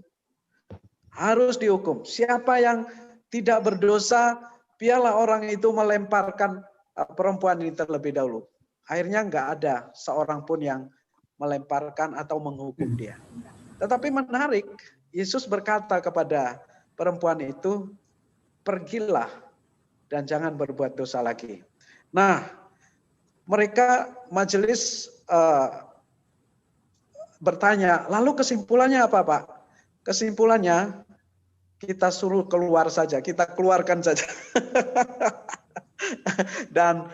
Harus dihukum. Siapa yang tidak berdosa, biarlah orang itu melemparkan perempuan ini terlebih dahulu. Akhirnya nggak ada seorang pun yang melemparkan atau menghukum dia. Tetapi menarik, Yesus berkata kepada perempuan itu, pergilah dan jangan berbuat dosa lagi. Nah, mereka majelis bertanya, lalu kesimpulannya apa Pak? Kesimpulannya, kita suruh keluar saja, kita keluarkan saja. Dan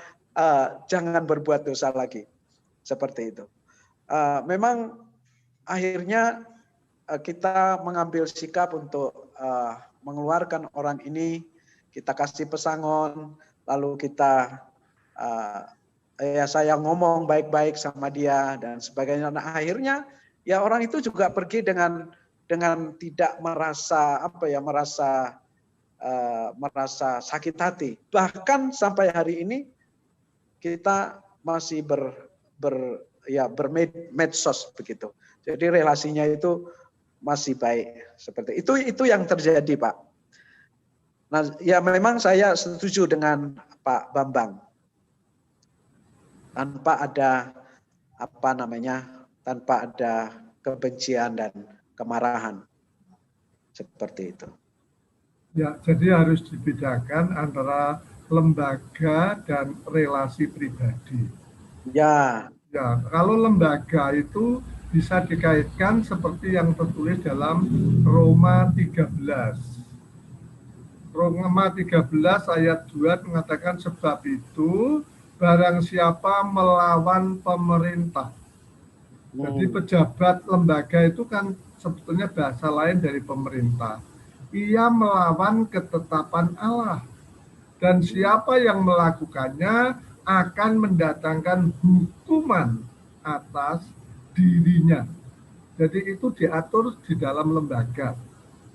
jangan berbuat dosa lagi. Seperti itu. Memang akhirnya kita mengambil sikap untuk mengeluarkan orang ini, kita kasih pesangon, lalu kita saya ngomong baik-baik sama dia dan sebagainya. Nah, akhirnya ya orang itu juga pergi dengan tidak merasa merasa sakit hati. Bahkan sampai hari ini kita masih bermedsos begitu. Jadi relasinya itu masih baik seperti itu yang terjadi, Pak. Nah, ya memang saya setuju dengan Pak Bambang. Tanpa ada tanpa ada kebencian dan kemarahan. Seperti itu. Ya, jadi harus dibedakan antara lembaga dan relasi pribadi. Ya. Ya, kalau lembaga itu bisa dikaitkan seperti yang tertulis dalam Roma 13. Roma 13 ayat 2 mengatakan sebab itu barang siapa melawan pemerintah. Jadi pejabat lembaga itu kan sebetulnya bahasa lain dari pemerintah. Ia melawan ketetapan Allah. Dan siapa yang melakukannya akan mendatangkan hukuman atas dirinya. Jadi itu diatur di dalam lembaga.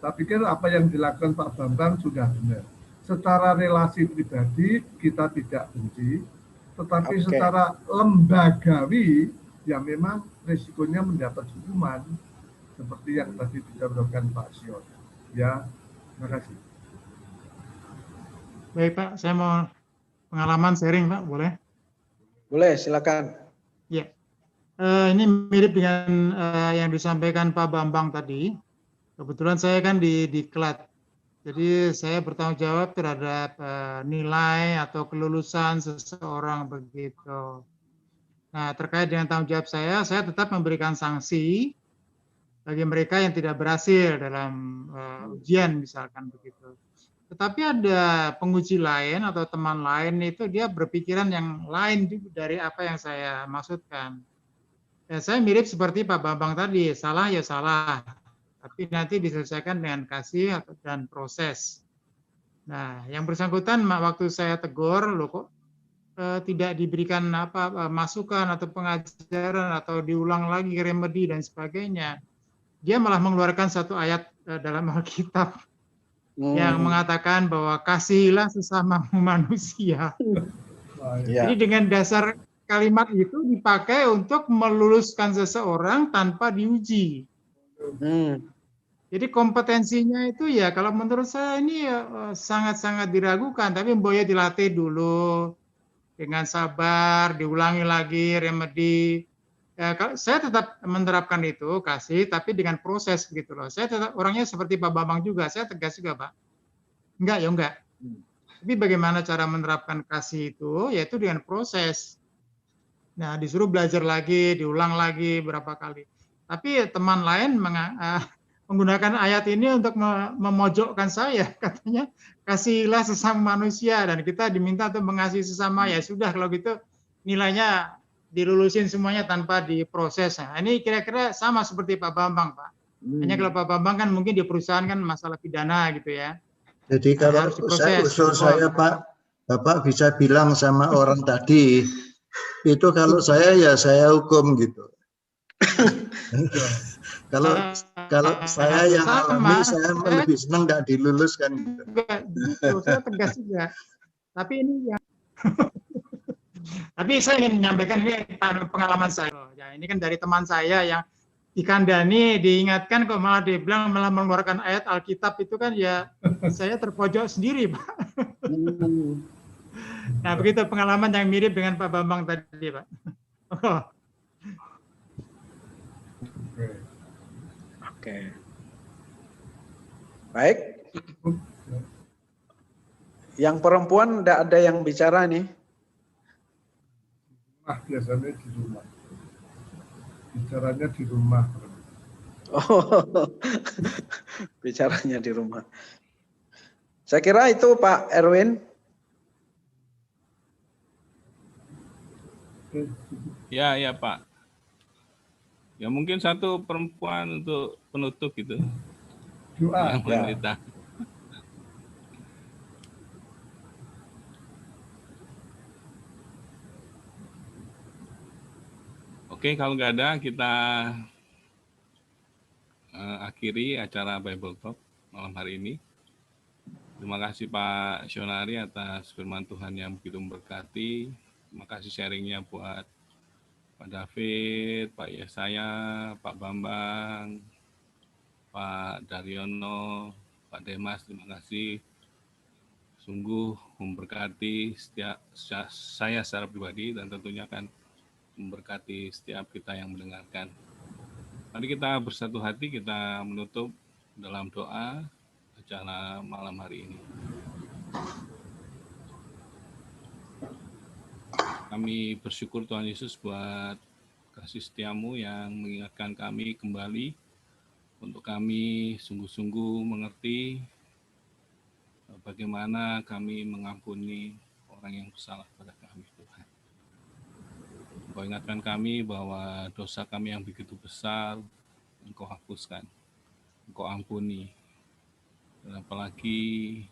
Saya pikir apa yang dilakukan Pak Bambang sudah benar. Secara relasi pribadi kita tidak benci, tetapi secara lembagawi ya memang risikonya mendapat hukuman seperti yang tadi disampaikan Pak Sion. Ya, terima kasih. Baik Pak, saya mau pengalaman sharing Pak, boleh? Boleh, silakan. Ya, ini mirip dengan yang disampaikan Pak Bambang tadi. Kebetulan saya kan di Diklat, jadi saya bertanggung jawab terhadap nilai atau kelulusan seseorang begitu. Nah, terkait dengan tanggung jawab saya tetap memberikan sanksi bagi mereka yang tidak berhasil dalam ujian misalkan begitu. Tetapi ada penguji lain atau teman lain itu dia berpikiran yang lain dari apa yang saya maksudkan. Ya, saya mirip seperti Pak Bambang tadi, salah ya salah, tapi nanti diselesaikan dengan kasih dan proses. Nah, yang bersangkutan waktu saya tegur, loh kok tidak diberikan masukan atau pengajaran atau diulang lagi remedi dan sebagainya. Dia malah mengeluarkan satu ayat dalam Alkitab yang mengatakan bahwa kasihilah sesama manusia. Jadi dengan dasar kalimat itu dipakai untuk meluluskan seseorang tanpa diuji. Jadi kompetensinya itu ya kalau menurut saya ini sangat-sangat diragukan, tapi boleh dilatih dulu dengan sabar, diulangi lagi remedi. Ya, saya tetap menerapkan itu kasih, tapi dengan proses gitu loh. Saya tetap orangnya seperti Pak Bambang juga, saya tegas juga Pak. Enggak ya enggak. Tapi bagaimana cara menerapkan kasih itu, yaitu dengan proses. Nah, disuruh belajar lagi, diulang lagi berapa kali. Tapi teman lain menggunakan ayat ini untuk memojokkan saya, katanya kasihilah sesama manusia dan kita diminta untuk mengasihi sesama. Ya sudah kalau gitu nilainya dilulusin semuanya tanpa diproses. Nah, ini kira-kira sama seperti Pak Bambang, Pak. Hanya kalau Pak Bambang kan mungkin di perusahaan kan masalah pidana gitu ya. Jadi kalau usul saya Pak, Bapak bisa bilang sama orang tadi, itu kalau saya ya saya hukum gitu. Kalau saya yang alami, saya lebih senang nggak diluluskan gitu. Gitu, saya tegas juga. Tapi ini yang tapi saya ingin menyampaikan ini pengalaman saya. Ya, ini kan dari teman saya yang dikandani, diingatkan kok malah dibilang malah mengeluarkan ayat Alkitab itu kan ya saya terpojok sendiri, Pak. Nah, begitu pengalaman yang mirip dengan Pak Bambang tadi, Pak. Oke. Baik. Yang perempuan tidak ada yang bicara nih. Biasanya di rumah. Bicaranya di rumah. Oh, bicaranya di rumah. Saya kira itu Pak Erwin. Ya, ya Pak. Ya mungkin satu perempuan untuk penutup gitu. Doa. Yang wanita. Oke, kalau nggak ada kita akhiri acara Bible Talk malam hari ini. Terima kasih Pak Shonari atas firman Tuhan yang begitu memberkati. Terima kasih sharingnya buat Pak David, Pak Yesaya, Pak Bambang, Pak Daryono, Pak Demas. Terima kasih. Sungguh memberkati saya secara pribadi dan tentunya akan memberkati setiap kita yang mendengarkan. Mari kita bersatu hati, kita menutup dalam doa acara malam hari ini. Kami bersyukur Tuhan Yesus buat kasih setiamu yang mengingatkan kami kembali untuk kami sungguh-sungguh mengerti bagaimana kami mengampuni orang yang bersalah pada kami, Tuhan. Engkau ingatkan kami bahwa dosa kami yang begitu besar, Engkau hapuskan, Engkau ampuni. Dan apalagi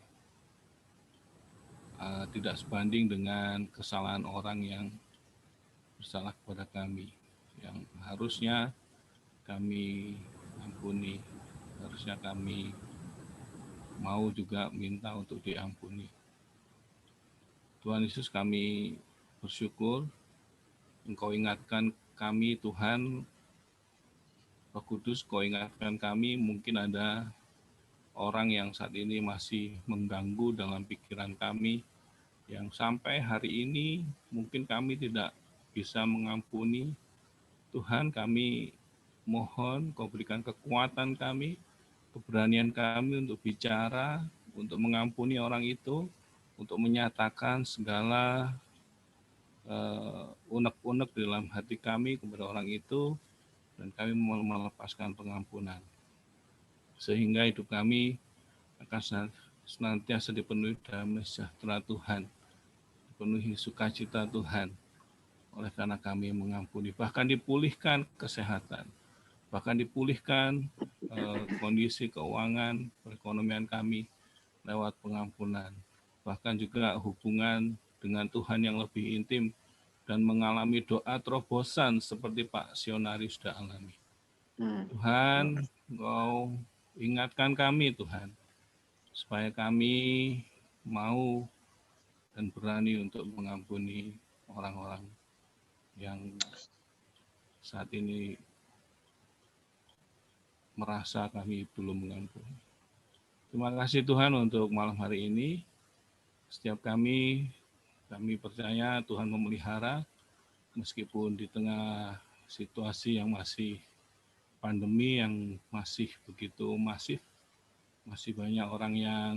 tidak sebanding dengan kesalahan orang yang bersalah kepada kami, yang harusnya kami ampuni, harusnya kami mau juga minta untuk diampuni. Tuhan Yesus, kami bersyukur Engkau ingatkan kami, Tuhan, Roh Kudus, Engkau ingatkan kami, mungkin ada orang yang saat ini masih mengganggu dalam pikiran kami, yang sampai hari ini mungkin kami tidak bisa mengampuni. Tuhan, kami mohon Kau berikan kekuatan kami, keberanian kami untuk bicara, untuk mengampuni orang itu, untuk menyatakan segala unek-unek dalam hati kami kepada orang itu, dan kami melepaskan pengampunan. Sehingga hidup kami akan senantiasa dipenuhi damai sejahtera Tuhan, dipenuhi sukacita Tuhan, oleh karena kami mengampuni, bahkan dipulihkan kesehatan, bahkan dipulihkan kondisi keuangan, perekonomian kami lewat pengampunan, bahkan juga hubungan dengan Tuhan yang lebih intim dan mengalami doa terobosan seperti Pak Sionari sudah alami. Tuhan, Engkau ingatkan kami Tuhan, supaya kami mau dan berani untuk mengampuni orang-orang yang saat ini merasa kami belum mengampuni. Terima kasih Tuhan untuk malam hari ini. Setiap kami percaya Tuhan memelihara, meskipun di tengah situasi yang masih pandemi yang masih begitu masif, masih banyak orang yang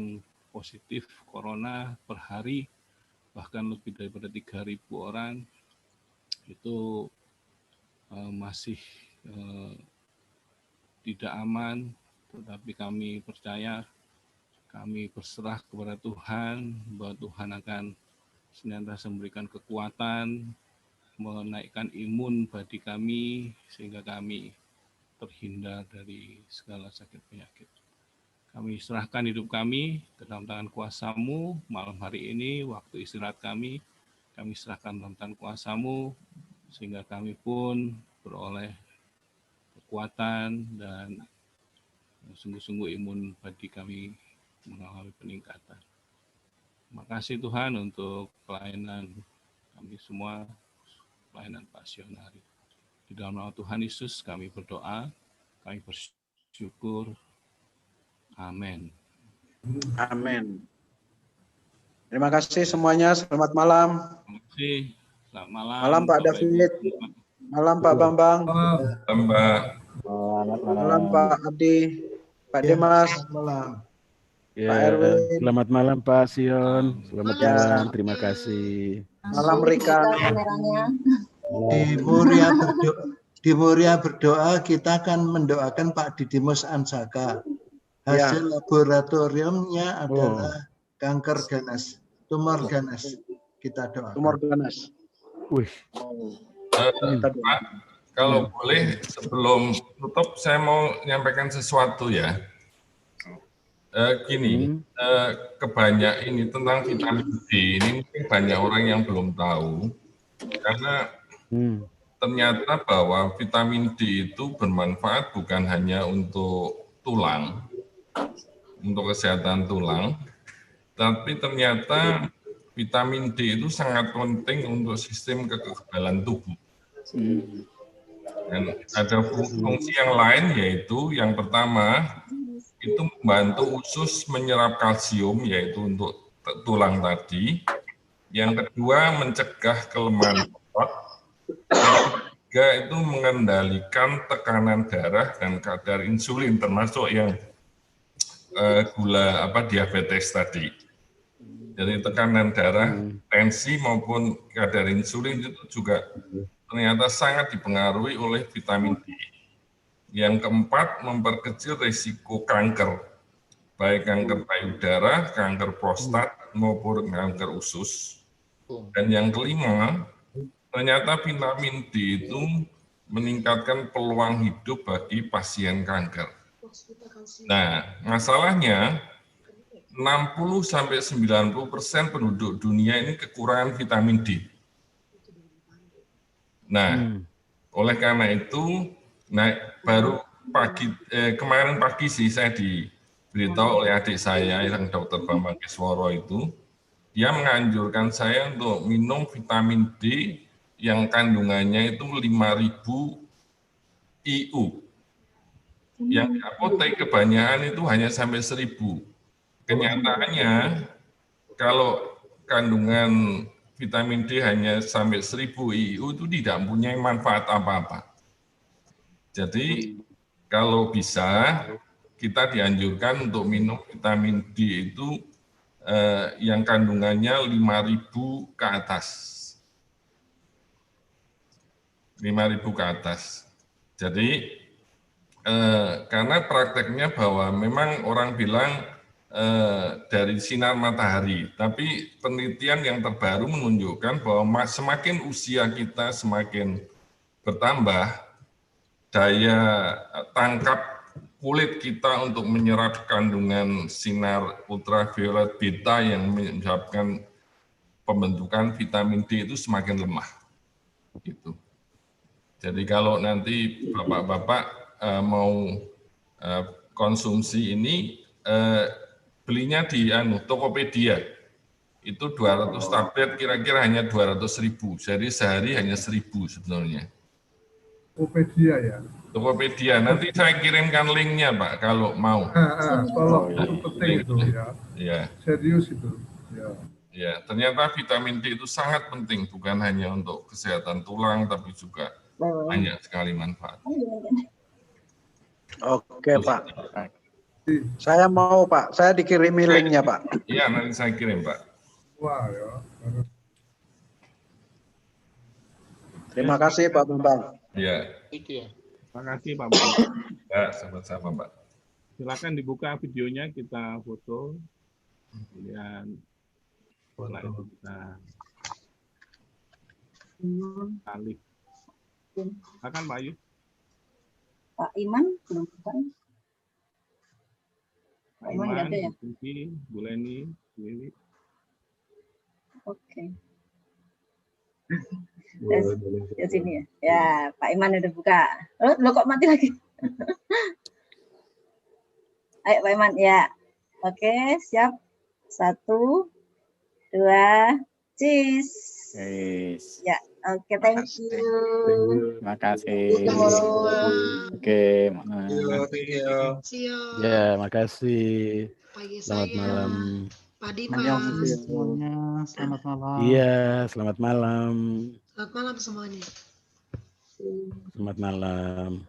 positif corona per hari, bahkan lebih daripada 3.000 orang, itu masih tidak aman, tetapi kami percaya, kami berserah kepada Tuhan, bahwa Tuhan akan senantiasa memberikan kekuatan, menaikkan imun bagi kami, sehingga kami terhindar dari segala sakit penyakit. Kami serahkan hidup kami ke dalam tangan kuasa-Mu malam hari ini, waktu istirahat kami serahkan dalam tangan kuasa-Mu, sehingga kami pun beroleh kekuatan dan sungguh-sungguh imun bagi kami mengalami peningkatan. Terima kasih Tuhan untuk pelayanan kami semua, pelayanan Pak Sionari. Di dalam nama Tuhan Yesus kami berdoa, kami bersyukur. Amin. Amin. Terima kasih semuanya. Selamat malam. Terima kasih. Selamat malam. Malam Pak David. Malam Pak Bambang. Malam Mbak. Malam Pak Abdi. Pak Dimas. Malam. Pak Ya, Erwin. selamat malam Pak Sion. Selamat malam. Terima kasih. Malam Rika. Di Muria berdoa, kita akan mendoakan Pak Didimus Ansaka. Hasil laboratoriumnya adalah kanker ganas, tumor ganas. Kita doakan. Tumor ganas. Wih. Pak, kalau boleh sebelum tutup saya mau menyampaikan sesuatu ya. Kebanyak ini tentang vitamin D ini mungkin banyak orang yang belum tahu, karena ternyata bahwa vitamin D itu bermanfaat bukan hanya untuk tulang, untuk kesehatan tulang, tapi ternyata vitamin D itu sangat penting untuk sistem kekebalan tubuh. Dan ada fungsi yang lain, yaitu yang pertama itu membantu usus menyerap kalsium, yaitu untuk tulang tadi. Yang kedua mencegah kelemahan otot. Yang ketiga itu mengendalikan tekanan darah dan kadar insulin, termasuk yang diabetes tadi. Jadi tekanan darah, tensi maupun kadar insulin itu juga ternyata sangat dipengaruhi oleh vitamin D. Yang keempat, memperkecil risiko kanker, baik kanker payudara, kanker prostat, maupun kanker usus. Dan yang kelima, ternyata vitamin D itu meningkatkan peluang hidup bagi pasien kanker. Nah, masalahnya 60-90% penduduk dunia ini kekurangan vitamin D. Nah, oleh karena itu, baru kemarin pagi sih saya diberitahu oleh adik saya yang Dr. Bambang Kisworo itu, dia menganjurkan saya untuk minum vitamin D yang kandungannya itu 5.000 IU. Yang di apotek kebanyakan itu hanya sampai 1.000. Kenyataannya, kalau kandungan vitamin D hanya sampai 1.000 IU itu tidak mempunyai manfaat apa-apa. Jadi kalau bisa kita dianjurkan untuk minum vitamin D itu yang kandungannya 5.000 ke atas. 5.000 ke atas. Jadi karena prakteknya bahwa memang orang bilang dari sinar matahari, tapi penelitian yang terbaru menunjukkan bahwa semakin usia kita semakin bertambah, daya tangkap kulit kita untuk menyerap kandungan sinar ultraviolet beta yang menyebabkan pembentukan vitamin D itu semakin lemah. Gitu. Jadi kalau nanti bapak-bapak mau konsumsi ini, belinya di Tokopedia, itu 200 tablet kira-kira hanya 200.000, jadi sehari hanya 1.000 sebenarnya. Tokopedia ya? Tokopedia, nanti saya kirimkan linknya Pak, kalau mau. Tolong, itu penting itu ya. Ya. Serius itu. Ya. Ya, ternyata vitamin D itu sangat penting, bukan hanya untuk kesehatan tulang, tapi juga banyak sekali manfaat. Oke Pak. Saya mau Pak, saya dikirimi linknya Pak. Iya, nanti saya kirim Pak. Wah ya. Terima kasih Pak Bambang. Iya. Terima kasih Pak Bambang. Ya, sama-sama Pak. Silakan dibuka videonya, kita foto. Kemudian setelah itu kita alih. Silakan Pak Ayu. Pak Iman belum bukan? Pak Iman, Bu Suci, Bu Leni, Bu Wiwi. Oke. Di sini ya. Ya, Pak Iman udah buka. Lo kok mati lagi? Ayo Pak Iman, ya. Oke, siap. 1, 2, cheese. Ya, oke, thank you. Terima kasih. Oke, Ya, makasih. Selamat malam. Pak Dimas. Semuanya, selamat malam. Iya, selamat malam. Selamat malam semuanya. Selamat malam.